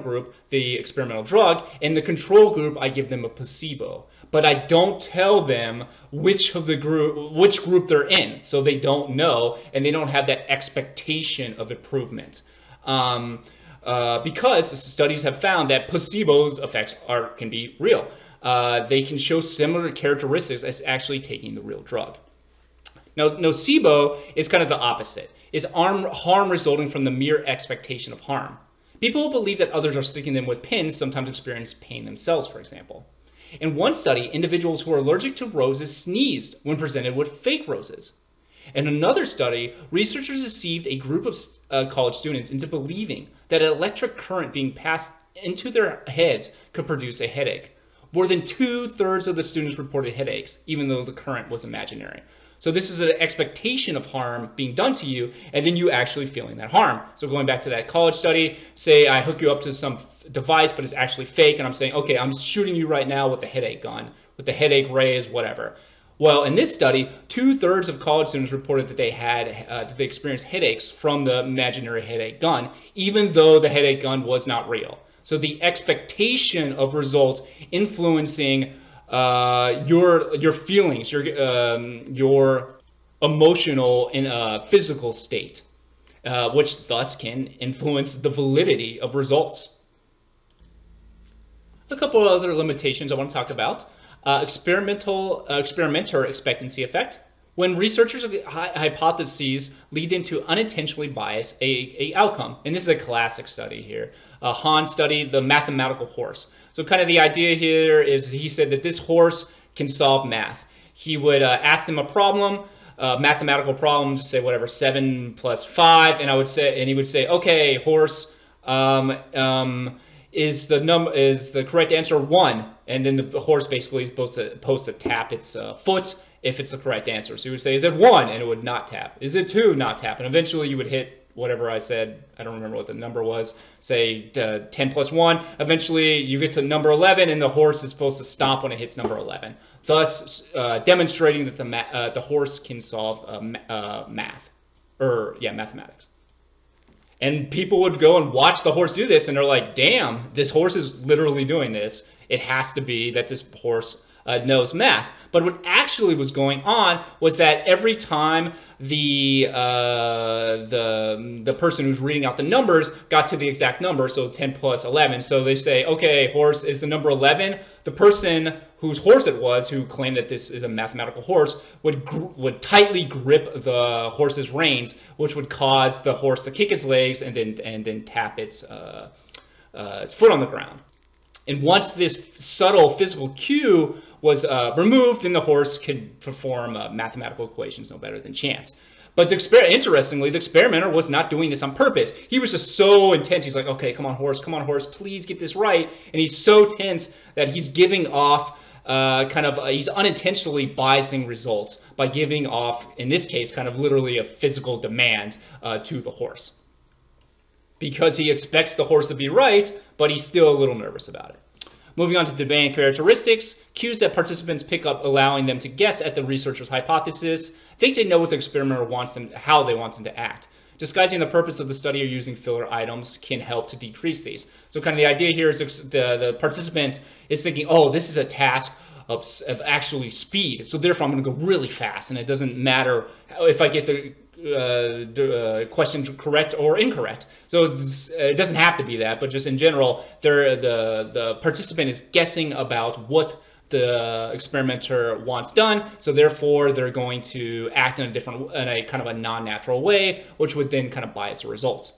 drug, and the control group, I give them a placebo. But I don't tell them which group they're in, so they don't know, and they don't have that expectation of improvement. Because studies have found that placebo's effects can be real. They can show similar characteristics as actually taking the real drug. Now, nocebo is kind of the opposite, is harm resulting from the mere expectation of harm. People who believe that others are sticking them with pins sometimes experience pain themselves, for example. In one study, individuals who are allergic to roses sneezed when presented with fake roses. In another study, researchers deceived a group of college students into believing that an electric current being passed into their heads could produce a headache. More than 2/3 of the students reported headaches, even though the current was imaginary. So this is an expectation of harm being done to you, and then you actually feeling that harm. So going back to that college study, say I hook you up to some device, but it's actually fake, and I'm saying, okay, I'm shooting you right now with the headache gun, with the headache rays, whatever. Well, in this study, 2/3 of college students reported that they experienced headaches from the imaginary headache gun, even though the headache gun was not real. So the expectation of results influencing your feelings, your emotional and physical state, which thus can influence the validity of results. A couple of other limitations I want to talk about. Experimenter expectancy effect. When researchers' hypotheses lead them to unintentionally bias a outcome. And this is a classic study here. Hahn study, the mathematical horse. So kind of the idea here is he said that this horse can solve math. He would ask them a problem, mathematical problem, just say whatever, 7 + 5, and he would say, okay, horse, is the correct answer 1? And then the horse basically is supposed to tap its foot if it's the correct answer. So you would say, is it 1? And it would not tap. Is it 2? Not tap. And eventually you would hit whatever I said. I don't remember what the number was. Say 10 + 1. Eventually you get to number 11, and the horse is supposed to stop when it hits number 11. Thus demonstrating that the horse can solve math. or yeah, mathematics. And people would go and watch the horse do this, and they're like, damn, this horse is literally doing this. It has to be that this horse knows math. But what actually was going on was that every time the person who's reading out the numbers got to the exact number, so 10 plus 11. So they say, okay, horse is the number 11. The person whose horse it was, who claimed that this is a mathematical horse, would tightly grip the horse's reins, which would cause the horse to kick its legs and then tap its foot on the ground. And once this subtle physical cue was removed, then the horse could perform mathematical equations no better than chance. But interestingly, the experimenter was not doing this on purpose. He was just so intense. He's like, okay, come on, horse, please get this right. And he's so tense that he's giving off he's unintentionally biasing results by giving off, in this case, kind of literally a physical demand to the horse. Because he expects the horse to be right, but he's still a little nervous about it. Moving on to domain characteristics, cues that participants pick up allowing them to guess at the researcher's hypothesis. Think they know what the experimenter wants them, how they want them to act. Disguising the purpose of the study or using filler items can help to decrease these. So kind of the idea here is the participant is thinking, oh, this is a task of actually speed. So therefore I'm going to go really fast, and it doesn't matter if I get the questions correct or incorrect. So it doesn't have to be that, but just in general, the participant is guessing about what the experimenter wants done, so therefore they're going to act in a kind of a non-natural way, which would then kind of bias the results.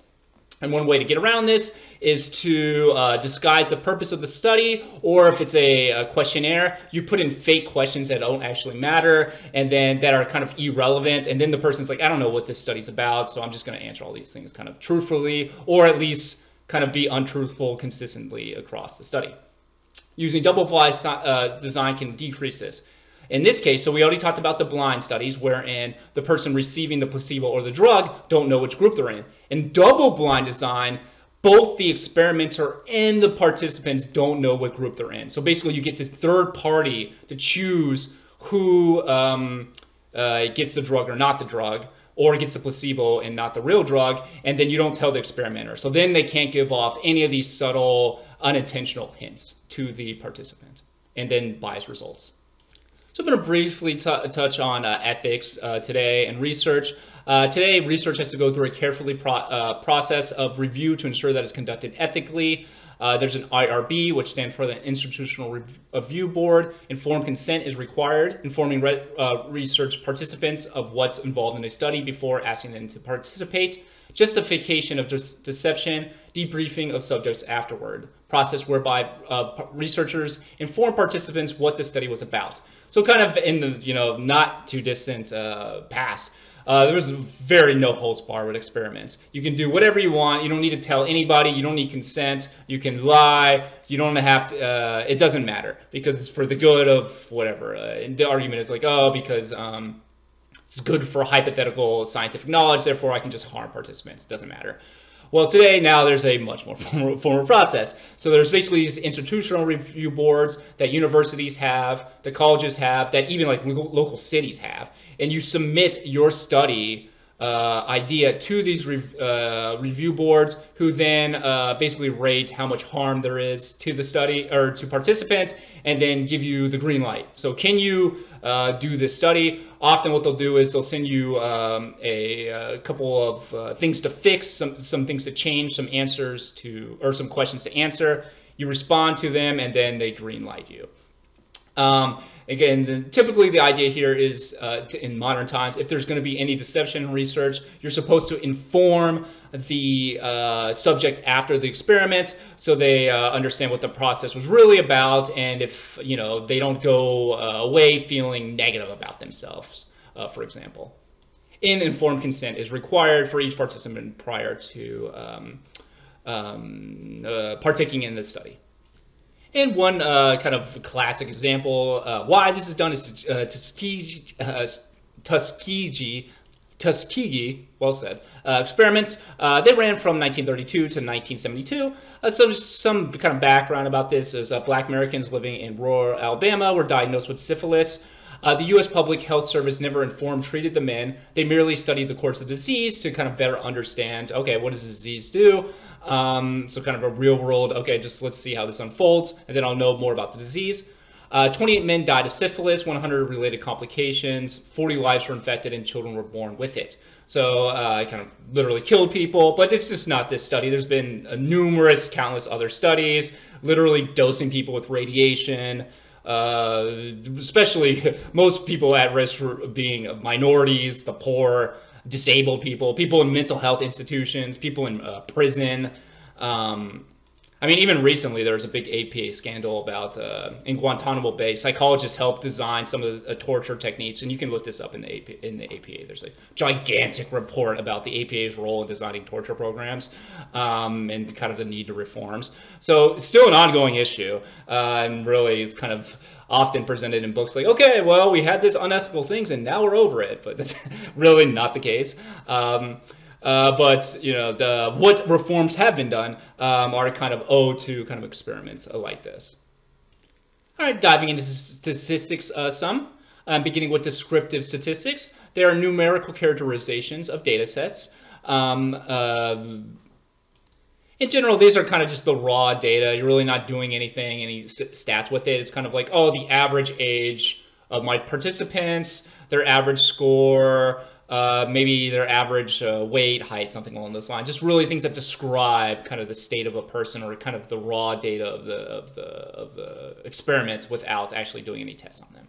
And one way to get around this is to disguise the purpose of the study, or if it's a questionnaire, you put in fake questions that don't actually matter and then that are kind of irrelevant, and then the person's like, I don't know what this study's about, so I'm just going to answer all these things kind of truthfully, or at least kind of be untruthful consistently across the study. Using double blind design can decrease this. In this case, so we already talked about the blind studies wherein the person receiving the placebo or the drug don't know which group they're in. In double blind design, both the experimenter and the participants don't know what group they're in. So basically you get this third party to choose who gets the drug or not the drug, or gets the placebo and not the real drug, and then you don't tell the experimenter. So then they can't give off any of these subtle, unintentional hints to the participant, and then bias results. So I'm going to briefly touch on ethics today and research. Today, research has to go through a carefully process of review to ensure that it's conducted ethically. There's an IRB, which stands for the Institutional Review Board. Informed consent is required, informing research participants of what's involved in a study before asking them to participate. Justification of deception, debriefing of subjects afterward. Process whereby researchers inform participants what the study was about. So kind of in the not too distant past, there was very no holds barred with experiments. You can do whatever you want. You don't need to tell anybody. You don't need consent. You can lie. You don't have to. It doesn't matter because it's for the good of whatever. And the argument is like, oh, because it's good for hypothetical scientific knowledge. Therefore, I can just harm participants. It doesn't matter. Well, today, now there's a much more formal process. So there's basically these institutional review boards that universities have, that colleges have, that even like local cities have. And you submit your study idea to these review boards, who then basically rate how much harm there is to the study or to participants, and then give you the green light. So can you do this study? Often what they'll do is they'll send you a couple of things to fix, some things to change, some answers to, or some questions to answer. You respond to them, and then they green light you. Again, typically the idea here is, in modern times, if there's going to be any deception in research, you're supposed to inform the subject after the experiment so they understand what the process was really about, and if they don't go away feeling negative about themselves, for example. Informed consent is required for each participant prior to partaking in the study. And one kind of classic example why this is done is Tuskegee, well said, experiments. They ran from 1932 to 1972. So just some kind of background about this is Black Americans living in rural Alabama were diagnosed with syphilis. The U.S. Public Health Service never informed, treated the men. They merely studied the course of disease to kind of better understand, okay, what does the disease do? So kind of a real world, okay, just let's see how this unfolds, and then I'll know more about the disease. 28 men died of syphilis, 100 related complications, 40 lives were infected, and children were born with it. So it kind of literally killed people, but it's just not this study. There's been countless other studies, literally dosing people with radiation, especially most people at risk for being minorities, the poor, disabled people, people in mental health institutions, people in prison. I mean, even recently, there was a big APA scandal about in Guantanamo Bay. Psychologists helped design some of the torture techniques, and you can look this up in the APA. There's a gigantic report about the APA's role in designing torture programs and kind of the need to reforms. So it's still an ongoing issue, and really it's kind of often presented in books like, okay, well, we had this unethical things, and now we're over it. But that's really not the case. But you know, what reforms have been done are kind of owed to kind of experiments like this. All right, diving into statistics some, beginning with descriptive statistics. They are numerical characterizations of data sets. In general, these are kind of just the raw data. You're really not doing any stats with it. It's kind of like, oh, the average age of my participants, their average score, maybe their average weight, height, something along those lines. Just really things that describe kind of the state of a person or kind of the raw data of the experiment without actually doing any tests on them.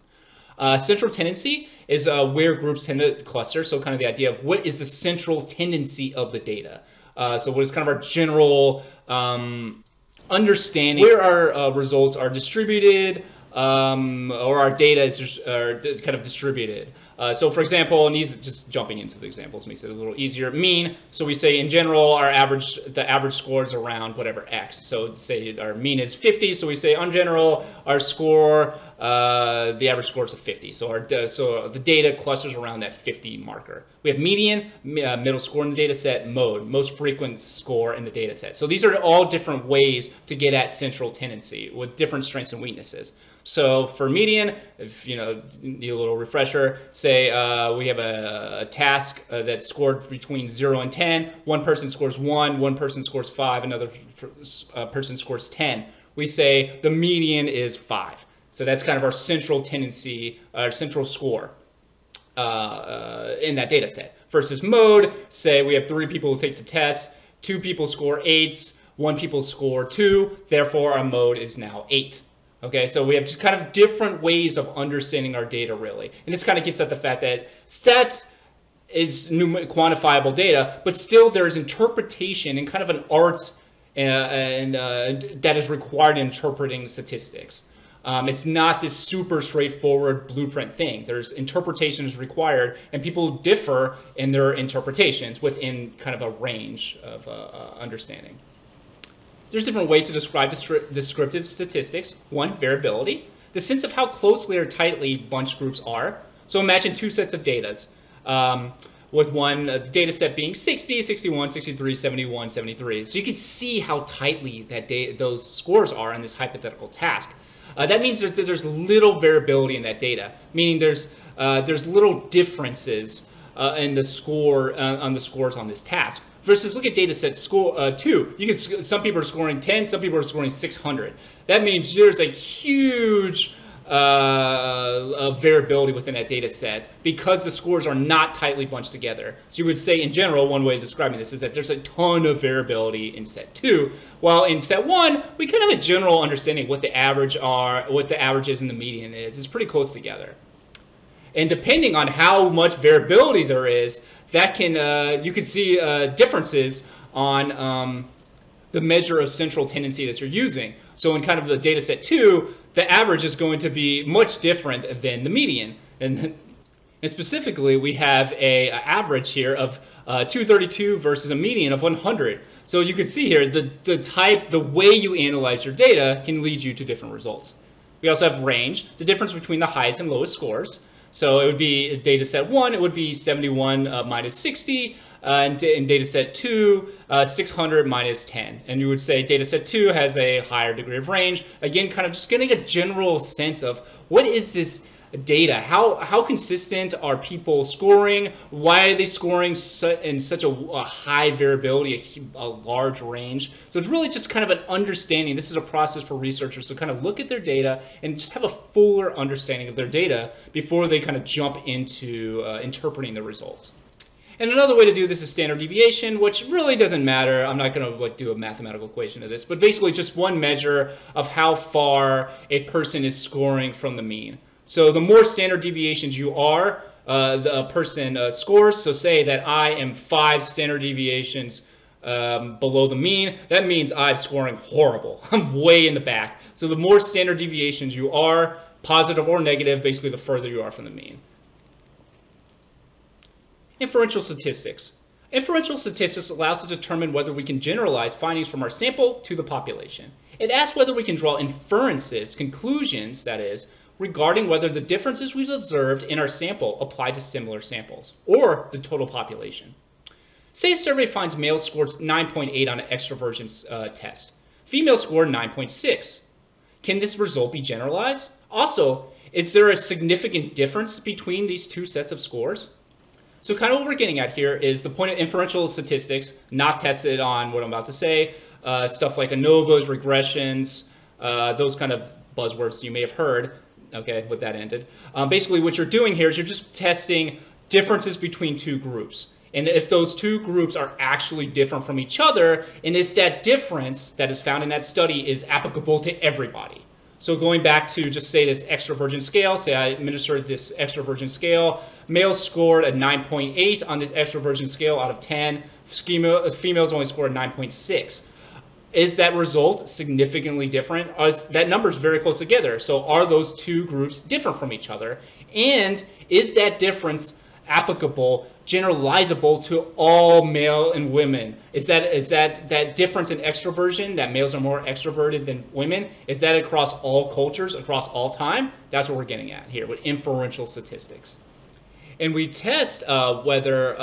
Central tendency is where groups tend to cluster. So kind of the idea of what is the central tendency of the data. So what is kind of our general understanding where our results are distributed, or our data is just, kind of distributed. So for example, and these just jumping into the examples makes it a little easier. Mean, so we say in general the average score is around whatever X. So say our mean is 50, so we say in general our score, the average score is a 50. So so the data clusters around that 50 marker. We have median, middle score in the data set, mode, most frequent score in the data set. So these are all different ways to get at central tendency with different strengths and weaknesses. So for median, if you need a little refresher, say we have a task that's scored between 0 and 10. One person scores 1, one person scores 5, another person scores 10. We say the median is 5. So that's kind of our central tendency, our central score in that data set. Versus mode, say we have 3 people who take the test, 2 people score 8s, 1 people score 2, therefore our mode is now 8. Okay, so we have just kind of different ways of understanding our data, really. And this kind of gets at the fact that stats is quantifiable data, but still there's interpretation and kind of an art that is required in interpreting statistics. It's not this super straightforward blueprint thing. There's interpretations required, and people differ in their interpretations within kind of a range of understanding. There's different ways to describe descriptive statistics. One, variability, the sense of how closely or tightly bunched groups are. So imagine 2 sets of data, with one the data set being 60, 61, 63, 71, 73. So you can see how tightly those scores are in this hypothetical task. That means that there's little variability in that data, meaning there's little differences in the score on the scores on this task. Versus look at data set score 2. Some people are scoring 10, some people are scoring 600. That means there's a huge variability within that data set because the scores are not tightly bunched together. So you would say in general, one way of describing this is that there's a ton of variability in set 2, while in set 1 we kind of have a general understanding what the average is and the median is. It's pretty close together. And depending on how much variability there is, that can you can see differences on the measure of central tendency that you're using. So in kind of the data set 2, the average is going to be much different than the median. And specifically, we have an average here of 232 versus a median of 100. So you can see here the way you analyze your data can lead you to different results. We also have range, the difference between the highest and lowest scores. So it would be data set 1, it would be 71 minus 60, and in data set 2, 600 minus 10. And you would say data set 2 has a higher degree of range. Again, kind of just getting a general sense of what is this data. How consistent are people scoring? Why are they scoring in such a high variability, a large range? So it's really just kind of an understanding. This is a process for researchers to kind of look at their data and just have a fuller understanding of their data before they kind of jump into interpreting the results. And another way to do this is standard deviation, which really doesn't matter. I'm not going to do a mathematical equation of this, but basically just one measure of how far a person is scoring from the mean. So the more standard deviations you are, the person scores. So say that I am 5 standard deviations below the mean. That means I'm scoring horrible. I'm way in the back. So the more standard deviations you are, positive or negative, basically the further you are from the mean. Inferential statistics. Inferential statistics allows us to determine whether we can generalize findings from our sample to the population. It asks whether we can draw inferences, conclusions, that is, regarding whether the differences we've observed in our sample apply to similar samples, or the total population. Say a survey finds males scored 9.8 on an extroversion test. Females scored 9.6. Can this result be generalized? Also, is there a significant difference between these two sets of scores? So kind of what we're getting at here is the point of inferential statistics, not tested on what I'm about to say, stuff like ANOVAs, regressions, those kind of buzzwords you may have heard, okay, with that ended. Basically what you're doing here is you're just testing differences between two groups. And if those two groups are actually different from each other, and if that difference that is found in that study is applicable to everybody. So going back to just say this extroversion scale, say I administered this extroversion scale, males scored a 9.8 on this extroversion scale out of 10, females only scored a 9.6. Is that result significantly different? That number is very close together. So are those two groups different from each other? And is that difference applicable, generalizable to all male and women? Is that difference in extroversion, that males are more extroverted than women, is that across all cultures, across all time? That's what we're getting at here with inferential statistics. And we test whether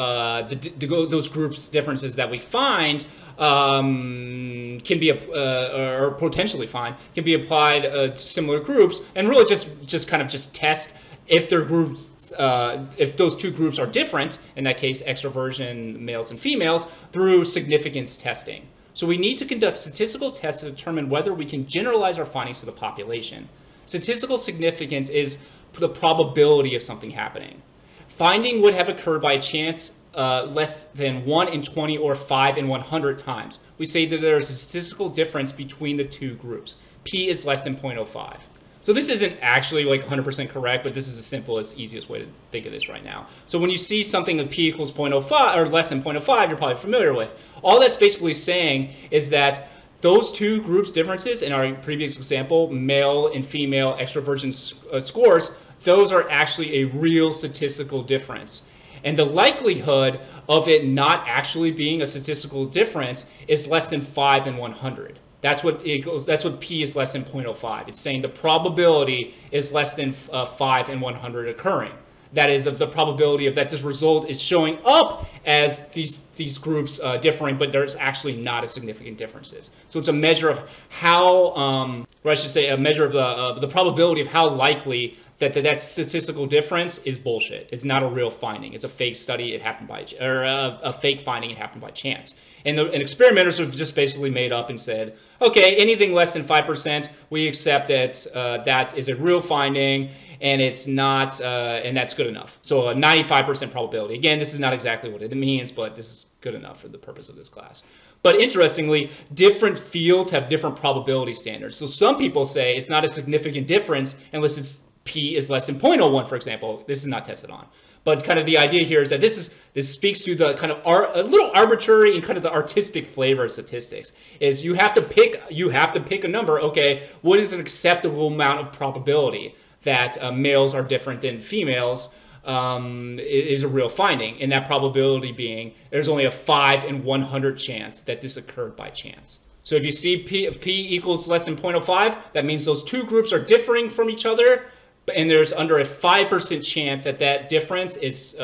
those groups differences that we find can be or potentially find can be applied to similar groups, and really just test if their groups, if those two groups are different, in that case extroversion males and females, through significance testing. So we need to conduct statistical tests to determine whether we can generalize our findings to the population. Statistical significance is the probability of something happening. Finding would have occurred by chance less than 1 in 20 or 5 in 100 times. We say that there is a statistical difference between the two groups. P is less than 0.05. So this isn't actually like 100% correct, but this is the simplest, easiest way to think of this right now. So when you see something that P equals 0.05 or less than 0.05, you're probably familiar with. All that's basically saying is that those two groups' differences in our previous example, male and female extroversion scores, those are actually a real statistical difference. And the likelihood of it not actually being a statistical difference is less than 5 in 100. That's what P is less than 0.05. It's saying the probability is less than 5 in 100 occurring. That is of the probability of that this result is showing up as these groups differing, but there's actually not a significant differences. So it's a measure of how, or I should say, a measure of the probability of how likely that statistical difference is bullshit. It's not a real finding. It's a fake study. It happened by, or a fake finding. It happened by chance. And experimenters have just basically made up and said, okay, anything less than 5%, we accept that that is a real finding, and it's not, and that's good enough. So a 95% probability. Again, this is not exactly what it means, but this is good enough for the purpose of this class. But interestingly, different fields have different probability standards. So some people say it's not a significant difference unless it's P is less than 0.01, for example. This is not tested on. But kind of the idea here is that this speaks to the kind of a little arbitrary and kind of the artistic flavor of statistics. Is you have to pick a number. Okay, what is an acceptable amount of probability that males are different than females is a real finding, and that probability being there's only a 5 in 100 chance that this occurred by chance. So if you see if P equals less than 0.05, that means those two groups are differing from each other, and there's under a 5% chance that that difference is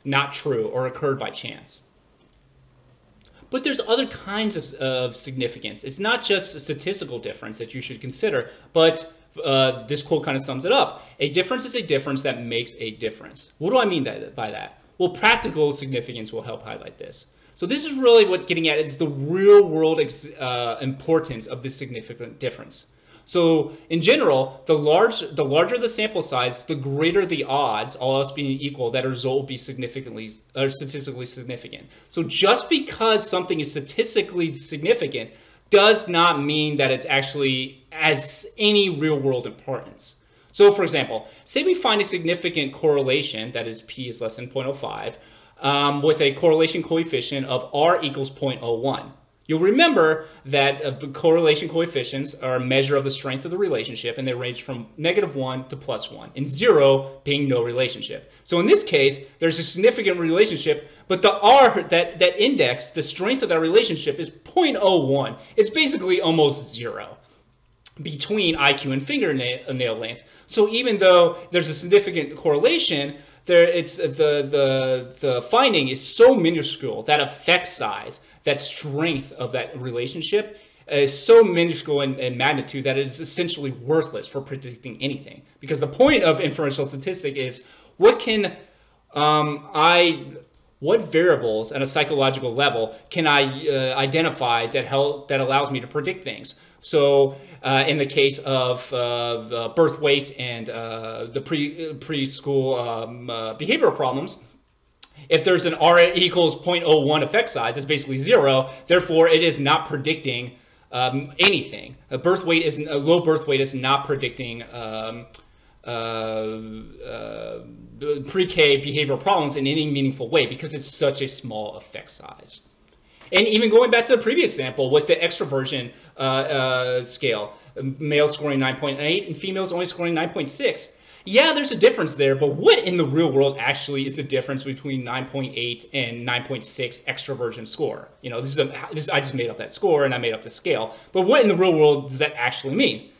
not true or occurred by chance. But there's other kinds of significance. It's not just a statistical difference that you should consider, but this quote kind of sums it up. A difference is a difference that makes a difference. What do I mean by that? Well, practical significance will help highlight this. So this is really what getting at is the real world importance of this significant difference. So in general, the larger the sample size, the greater the odds, all else being equal, that a result will be statistically significant. So just because something is statistically significant does not mean that it's actually has any real world importance. So for example, say we find a significant correlation, that is p is less than 0.05, with a correlation coefficient of r equals 0.01. You'll remember that the correlation coefficients are a measure of the strength of the relationship, and they range from -1 to +1, and 0 being no relationship. So in this case, there's a significant relationship, but the R, that index, the strength of that relationship is 0.01. It's basically almost 0 between IQ and fingernail length. So even though there's a significant correlation, the finding is so minuscule, that effect size, that strength of that relationship is so minuscule in magnitude that it is essentially worthless for predicting anything. Because the point of inferential statistic is what variables at a psychological level can I identify that allows me to predict things. So in the case of birth weight and the preschool behavioral problems, if there's an R equals 0.01 effect size, it's basically 0. Therefore, it is not predicting anything. A low birth weight is not predicting pre-K behavioral problems in any meaningful way because it's such a small effect size. And even going back to the previous example with the extroversion scale, males scoring 9.8 and females only scoring 9.6. Yeah, there's a difference there, but what in the real world actually is the difference between 9.8 and 9.6 extroversion score? You know, I just made up that score and I made up the scale, but what in the real world does that actually mean?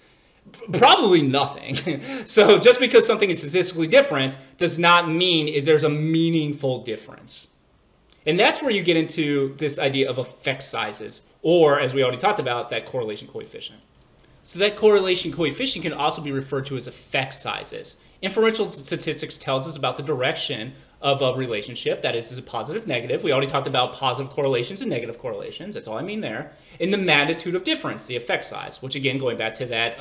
Probably nothing. So just because something is statistically different does not mean there's a meaningful difference. And that's where you get into this idea of effect sizes, or as we already talked about, that correlation coefficient. So that correlation coefficient can also be referred to as effect sizes. Inferential statistics tells us about the direction of a relationship, that is it positive, negative. We already talked about positive correlations and negative correlations, that's all I mean there. And the magnitude of difference, the effect size, which again, going back to that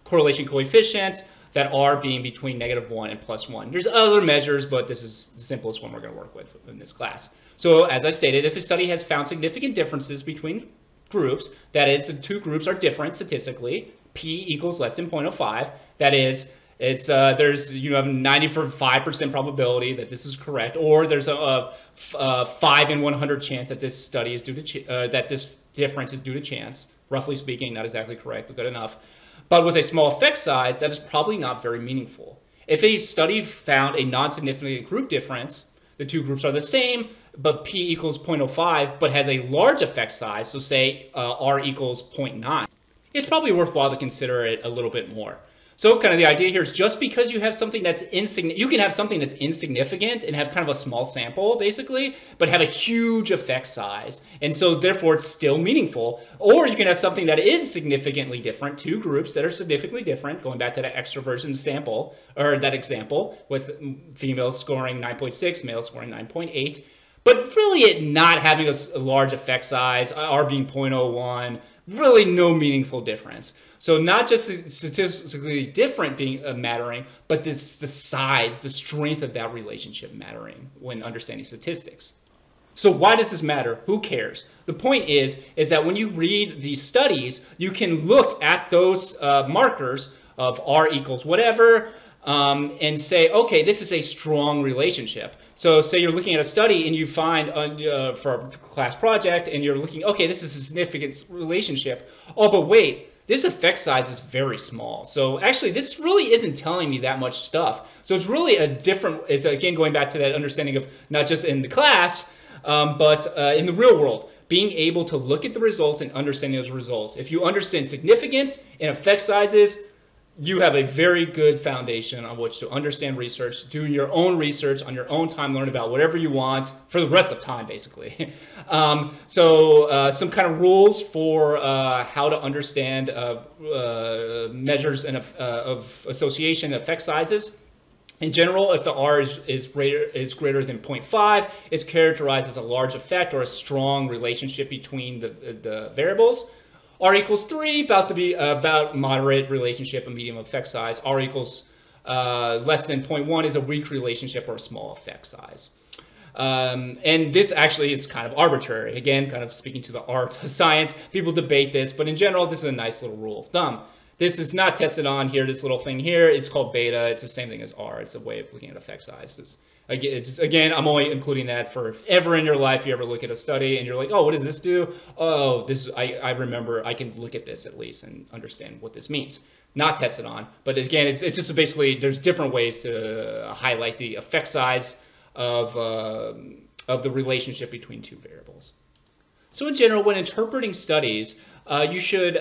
correlation coefficient, that R being between -1 and +1. There's other measures, but this is the simplest one we're going to work with in this class. So as I stated, if a study has found significant differences between groups, that is, the two groups are different statistically, p equals less than 0.05, that is, there's have a 95% probability that this is correct, or there's a 5 in 100 chance that this study is due to that this difference is due to chance. Roughly speaking, not exactly correct, but good enough. But with a small effect size, that is probably not very meaningful. If a study found a non-significant group difference, the two groups are the same, but p equals 0.05, but has a large effect size, so say r equals 0.9, it's probably worthwhile to consider it a little bit more. So kind of the idea here is just because you have something that's insignificant, you can have something that's insignificant and have kind of a small sample, basically, but have a huge effect size. And so therefore it's still meaningful. Or you can have something that is significantly different, two groups that are significantly different, going back to that extroversion sample, or that example, with females scoring 9.6, males scoring 9.8. But really it not having a large effect size, R being 0.01, really no meaningful difference. So not just statistically different being mattering, but the size, the strength of that relationship mattering when understanding statistics. So why does this matter? Who cares? The point is that when you read these studies, you can look at those markers of R equals whatever, and say, okay, this is a strong relationship. So say you're looking at a study and you find for a class project and you're looking, okay, this is a significant relationship. Oh, but wait, this effect size is very small. So actually, this really isn't telling me that much stuff. So it's really it's again going back to that understanding of not just in the class, but in the real world, being able to look at the results and understanding those results. If you understand significance and effect sizes, you have a very good foundation on which to understand research, do your own research on your own time, learn about whatever you want for the rest of time, basically. Some kind of rules for how to understand measures of association effect sizes. In general, if the R is greater than 0.5, it's characterized as a large effect or a strong relationship between the variables. R equals 3, about moderate relationship, a medium effect size. R equals less than 0.1 is a weak relationship or a small effect size. And this actually is kind of arbitrary. Again, kind of speaking to the art of science, people debate this, but in general, this is a nice little rule of thumb. This is not tested on here. This little thing here is called beta. It's the same thing as R. It's a way of looking at effect sizes. Again, I'm only including that for if ever in your life you ever look at a study and you're like, oh, what does this do? Oh, this I remember. I can look at this at least and understand what this means. Not tested on, but again, it's just basically there's different ways to highlight the effect size of the relationship between two variables. So in general, when interpreting studies, you should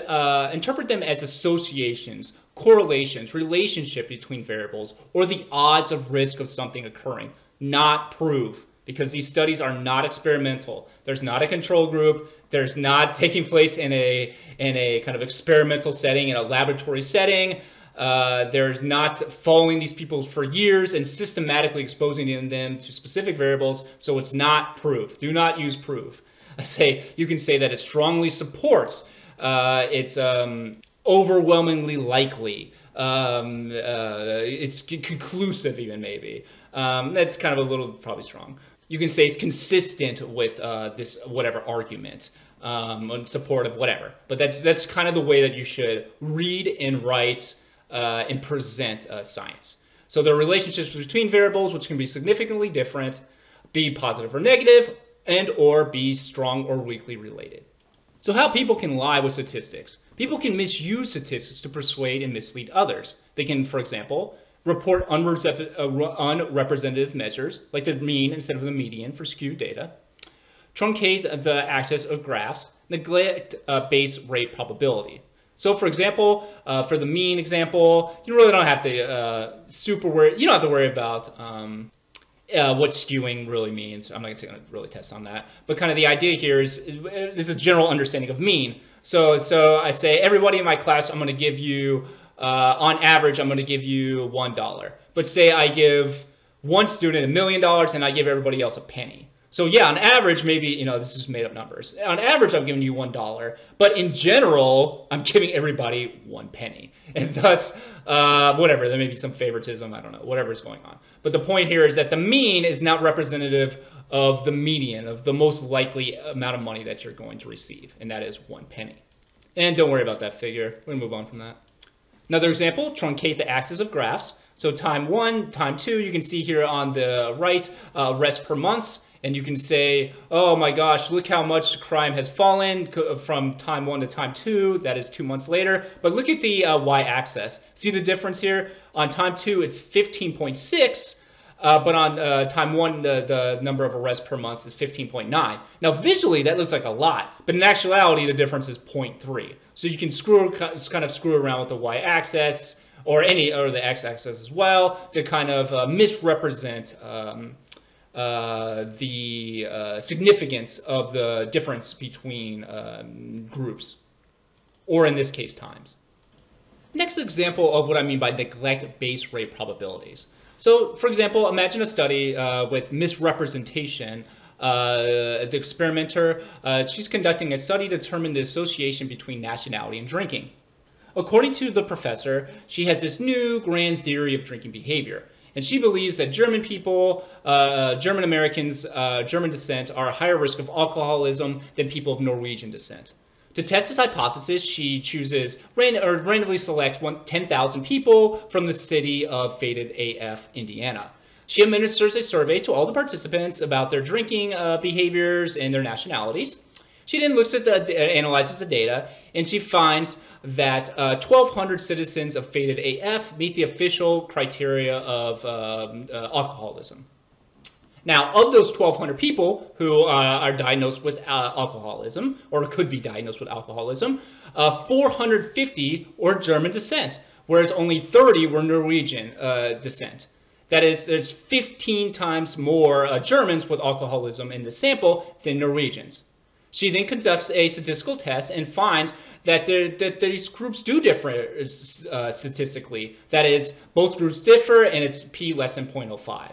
interpret them as associations, correlations, relationship between variables, or the odds of risk of something occurring, not proof, because these studies are not experimental. There's not a control group. There's not taking place in a kind of experimental setting, in a laboratory setting. There's not following these people for years and systematically exposing them to specific variables, so it's not proof. Do not use proof. You can say that it strongly supports, it's overwhelmingly likely, it's conclusive even maybe. That's kind of a little probably strong. You can say it's consistent with this whatever argument, in support of whatever. But that's kind of the way that you should read and write and present science. So there are relationships between variables which can be significantly different, be positive or negative, and or be strong or weakly related. So how people can lie with statistics. People can misuse statistics to persuade and mislead others. They can, for example, report unrepresentative measures, like the mean instead of the median for skewed data, truncate the access of graphs, neglect base rate probability. So for example, for the mean example, you really don't have to you don't have to worry about what skewing really means. I'm not going to really test on that. But kind of the idea here is this is a general understanding of mean. So I say, everybody in my class, I'm going to give you, on average, I'm going to give you $1. But say I give one student $1 million and I give everybody else a penny. So yeah, on average, maybe, this is made up numbers. On average, I'm giving you $1, but in general, I'm giving everybody 1 penny. And thus, whatever, there may be some favoritism, I don't know, whatever's going on. But the point here is that the mean is not representative of the median, of the most likely amount of money that you're going to receive, and that is 1 penny. And don't worry about that figure, we're gonna move on from that. Another example, truncate the axis of graphs. So time 1, time 2, you can see here on the right, rest per months. And you can say, oh my gosh, look how much crime has fallen from time 1 to time 2. That is 2 months later. But look at the y-axis. See the difference here? On time 2, it's 15.6. But on time 1, the number of arrests per month is 15.9. Now, visually, that looks like a lot. But in actuality, the difference is 0.3. So you can kind of screw around with the y-axis or the x-axis as well to kind of misrepresent the significance of the difference between groups, or in this case, times. Next example of what I mean by neglect base rate probabilities. So, for example, imagine a study with misrepresentation. The experimenter, she's conducting a study to determine the association between nationality and drinking. According to the professor, she has this new grand theory of drinking behavior. And she believes that German people, German Americans, German descent are a higher risk of alcoholism than people of Norwegian descent. To test this hypothesis, she chooses randomly select 10,000 people from the city of Faded AF, Indiana. She administers a survey to all the participants about their drinking behaviors and their nationalities. She then looks at analyzes the data, and she finds that 1,200 citizens of Faded AF meet the official criteria of alcoholism. Now, of those 1,200 people who are diagnosed with alcoholism, or could be diagnosed with alcoholism, 450 are German descent, whereas only 30 were Norwegian descent. That is, there's 15 times more Germans with alcoholism in the sample than Norwegians. She then conducts a statistical test and finds that these groups do differ statistically. That is, both groups differ, and it's p less than 0.05.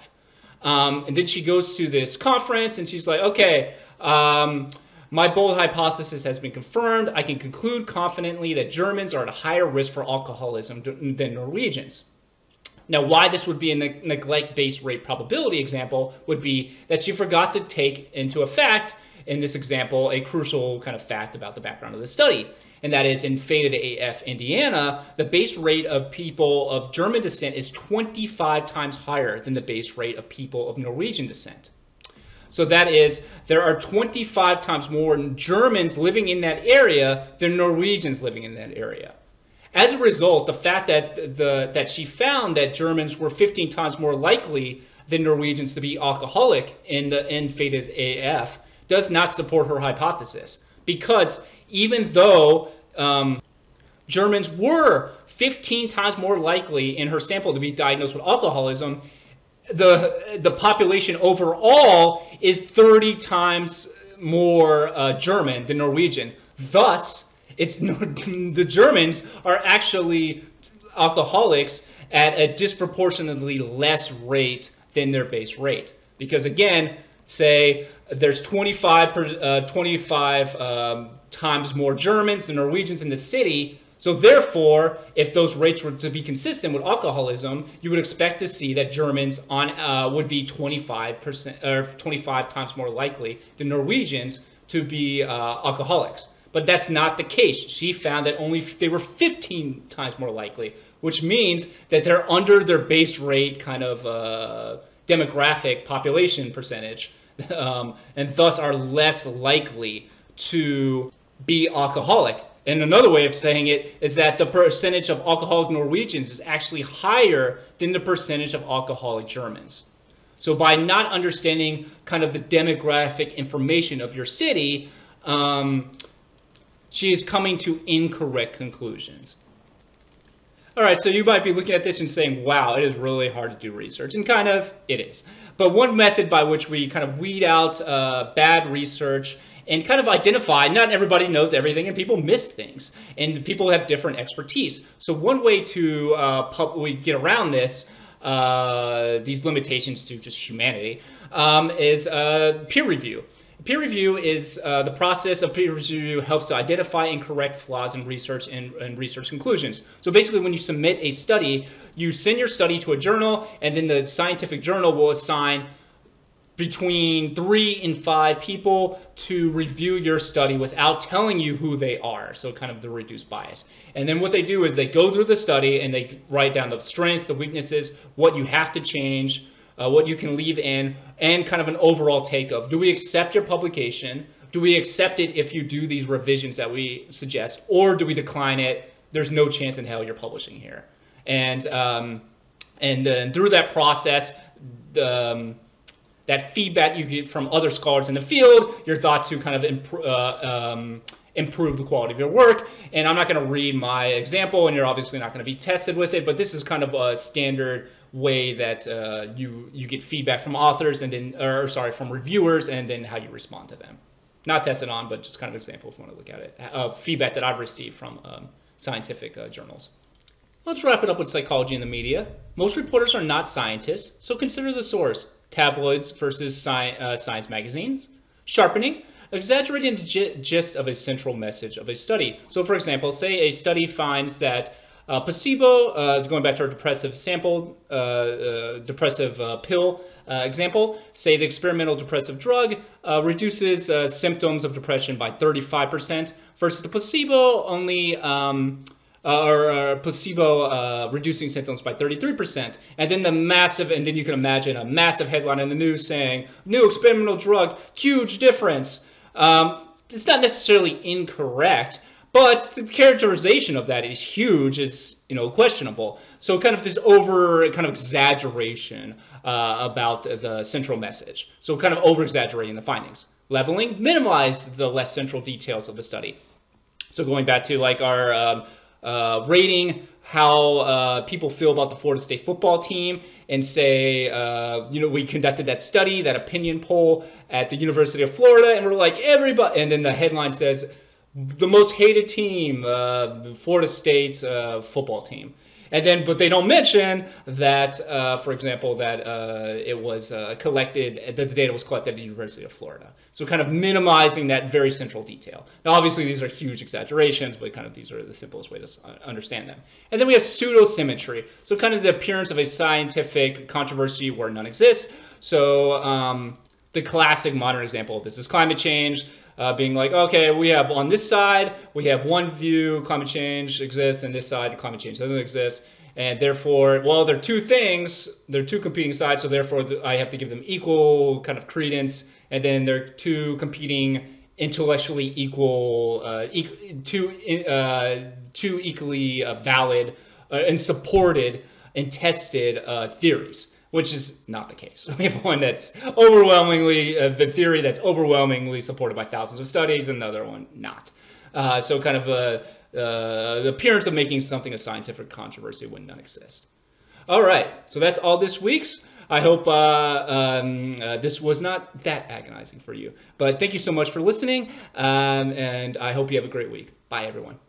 And then she goes to this conference, and she's like, okay, my bold hypothesis has been confirmed. I can conclude confidently that Germans are at a higher risk for alcoholism than Norwegians. Now, why this would be a neglect-based rate probability example would be that she forgot to take into effect, in this example, a crucial kind of fact about the background of the study. And that is, in Theta AF, Indiana, the base rate of people of German descent is 25 times higher than the base rate of people of Norwegian descent. So that is, there are 25 times more Germans living in that area than Norwegians living in that area. As a result, the fact that she found that Germans were 15 times more likely than Norwegians to be alcoholic in Theta AF does not support her hypothesis, because even though Germans were 15 times more likely in her sample to be diagnosed with alcoholism, the population overall is 30 times more German than Norwegian. Thus, the Germans are actually alcoholics at a disproportionately less rate than their base rate. Because again, say there's 25 times more Germans than Norwegians in the city. So therefore, if those rates were to be consistent with alcoholism, you would expect to see that Germans would be 25% or 25 times more likely than Norwegians to be alcoholics. But that's not the case. She found that they were 15 times more likely, which means that they're under their base rate kind of demographic population percentage, and thus are less likely to be alcoholic. And another way of saying it is that the percentage of alcoholic Norwegians is actually higher than the percentage of alcoholic Germans. So by not understanding kind of the demographic information of your city, she is coming to incorrect conclusions. All right, so you might be looking at this and saying, wow, it is really hard to do research. And kind of, it is. But one method by which we kind of weed out bad research and kind of identify, not everybody knows everything, and people miss things, and people have different expertise. So one way to we get around this, these limitations to just humanity, is peer review. Peer review is the process of peer review helps to identify and correct flaws in research and research conclusions. So basically, when you submit a study, you send your study to a journal, and then the scientific journal will assign between 3 and 5 people to review your study without telling you who they are. So kind of the reduced bias. And then what they do is they go through the study and they write down the strengths, the weaknesses, what you have to change, what you can leave in, and kind of an overall take of, do we accept your publication? Do we accept it if you do these revisions that we suggest? Or do we decline it? There's no chance in hell you're publishing here. And then through that process, that feedback you get from other scholars in the field, you're thought to kind of improve the quality of your work. And I'm not going to read my example, and you're obviously not going to be tested with it, but this is kind of a standard way that you get feedback from authors, and then, from reviewers, and then how you respond to them. Not tested on, but just kind of an example if you want to look at it. Feedback that I've received from scientific journals. Let's wrap it up with psychology in the media. Most reporters are not scientists, so consider the source. Tabloids versus science magazines. Sharpening, exaggerating the gist of a central message of a study. So for example, say a study finds that placebo, going back to our depressive sample, depressive pill example, say the experimental depressive drug reduces symptoms of depression by 35% versus the placebo only placebo reducing symptoms by 33%. And then and then you can imagine a massive headline in the news saying, new experimental drug, huge difference. It's not necessarily incorrect, but the characterization of that is huge, is questionable. So kind of this exaggeration about the central message. So kind of over exaggerating the findings. Leveling, minimize the less central details of the study. So going back to like our rating how people feel about the Florida State football team, and say, we conducted that study, that opinion poll at the University of Florida, and we're like, everybody, and then the headline says, the most hated team, the Florida State football team. And then, but they don't mention that, for example, that it was collected, the data was collected at the University of Florida. So kind of minimizing that very central detail. Now, obviously, these are huge exaggerations, but kind of these are the simplest way to understand them. And then we have pseudosymmetry. So kind of the appearance of a scientific controversy where none exists. So the classic modern example of this is climate change. Being like, okay, we have on this side, we have one view, climate change exists, and this side, climate change doesn't exist. And therefore, well, they're two things, they're two competing sides, so therefore I have to give them equal kind of credence. And then they're two competing intellectually equal, two equally valid and supported and tested theories. Which is not the case. We have one that's overwhelmingly, the theory that's overwhelmingly supported by thousands of studies, and the other one not. So kind of the appearance of making something a scientific controversy when none exists. All right, so that's all this week's. I hope this was not that agonizing for you. But thank you so much for listening, and I hope you have a great week. Bye, everyone.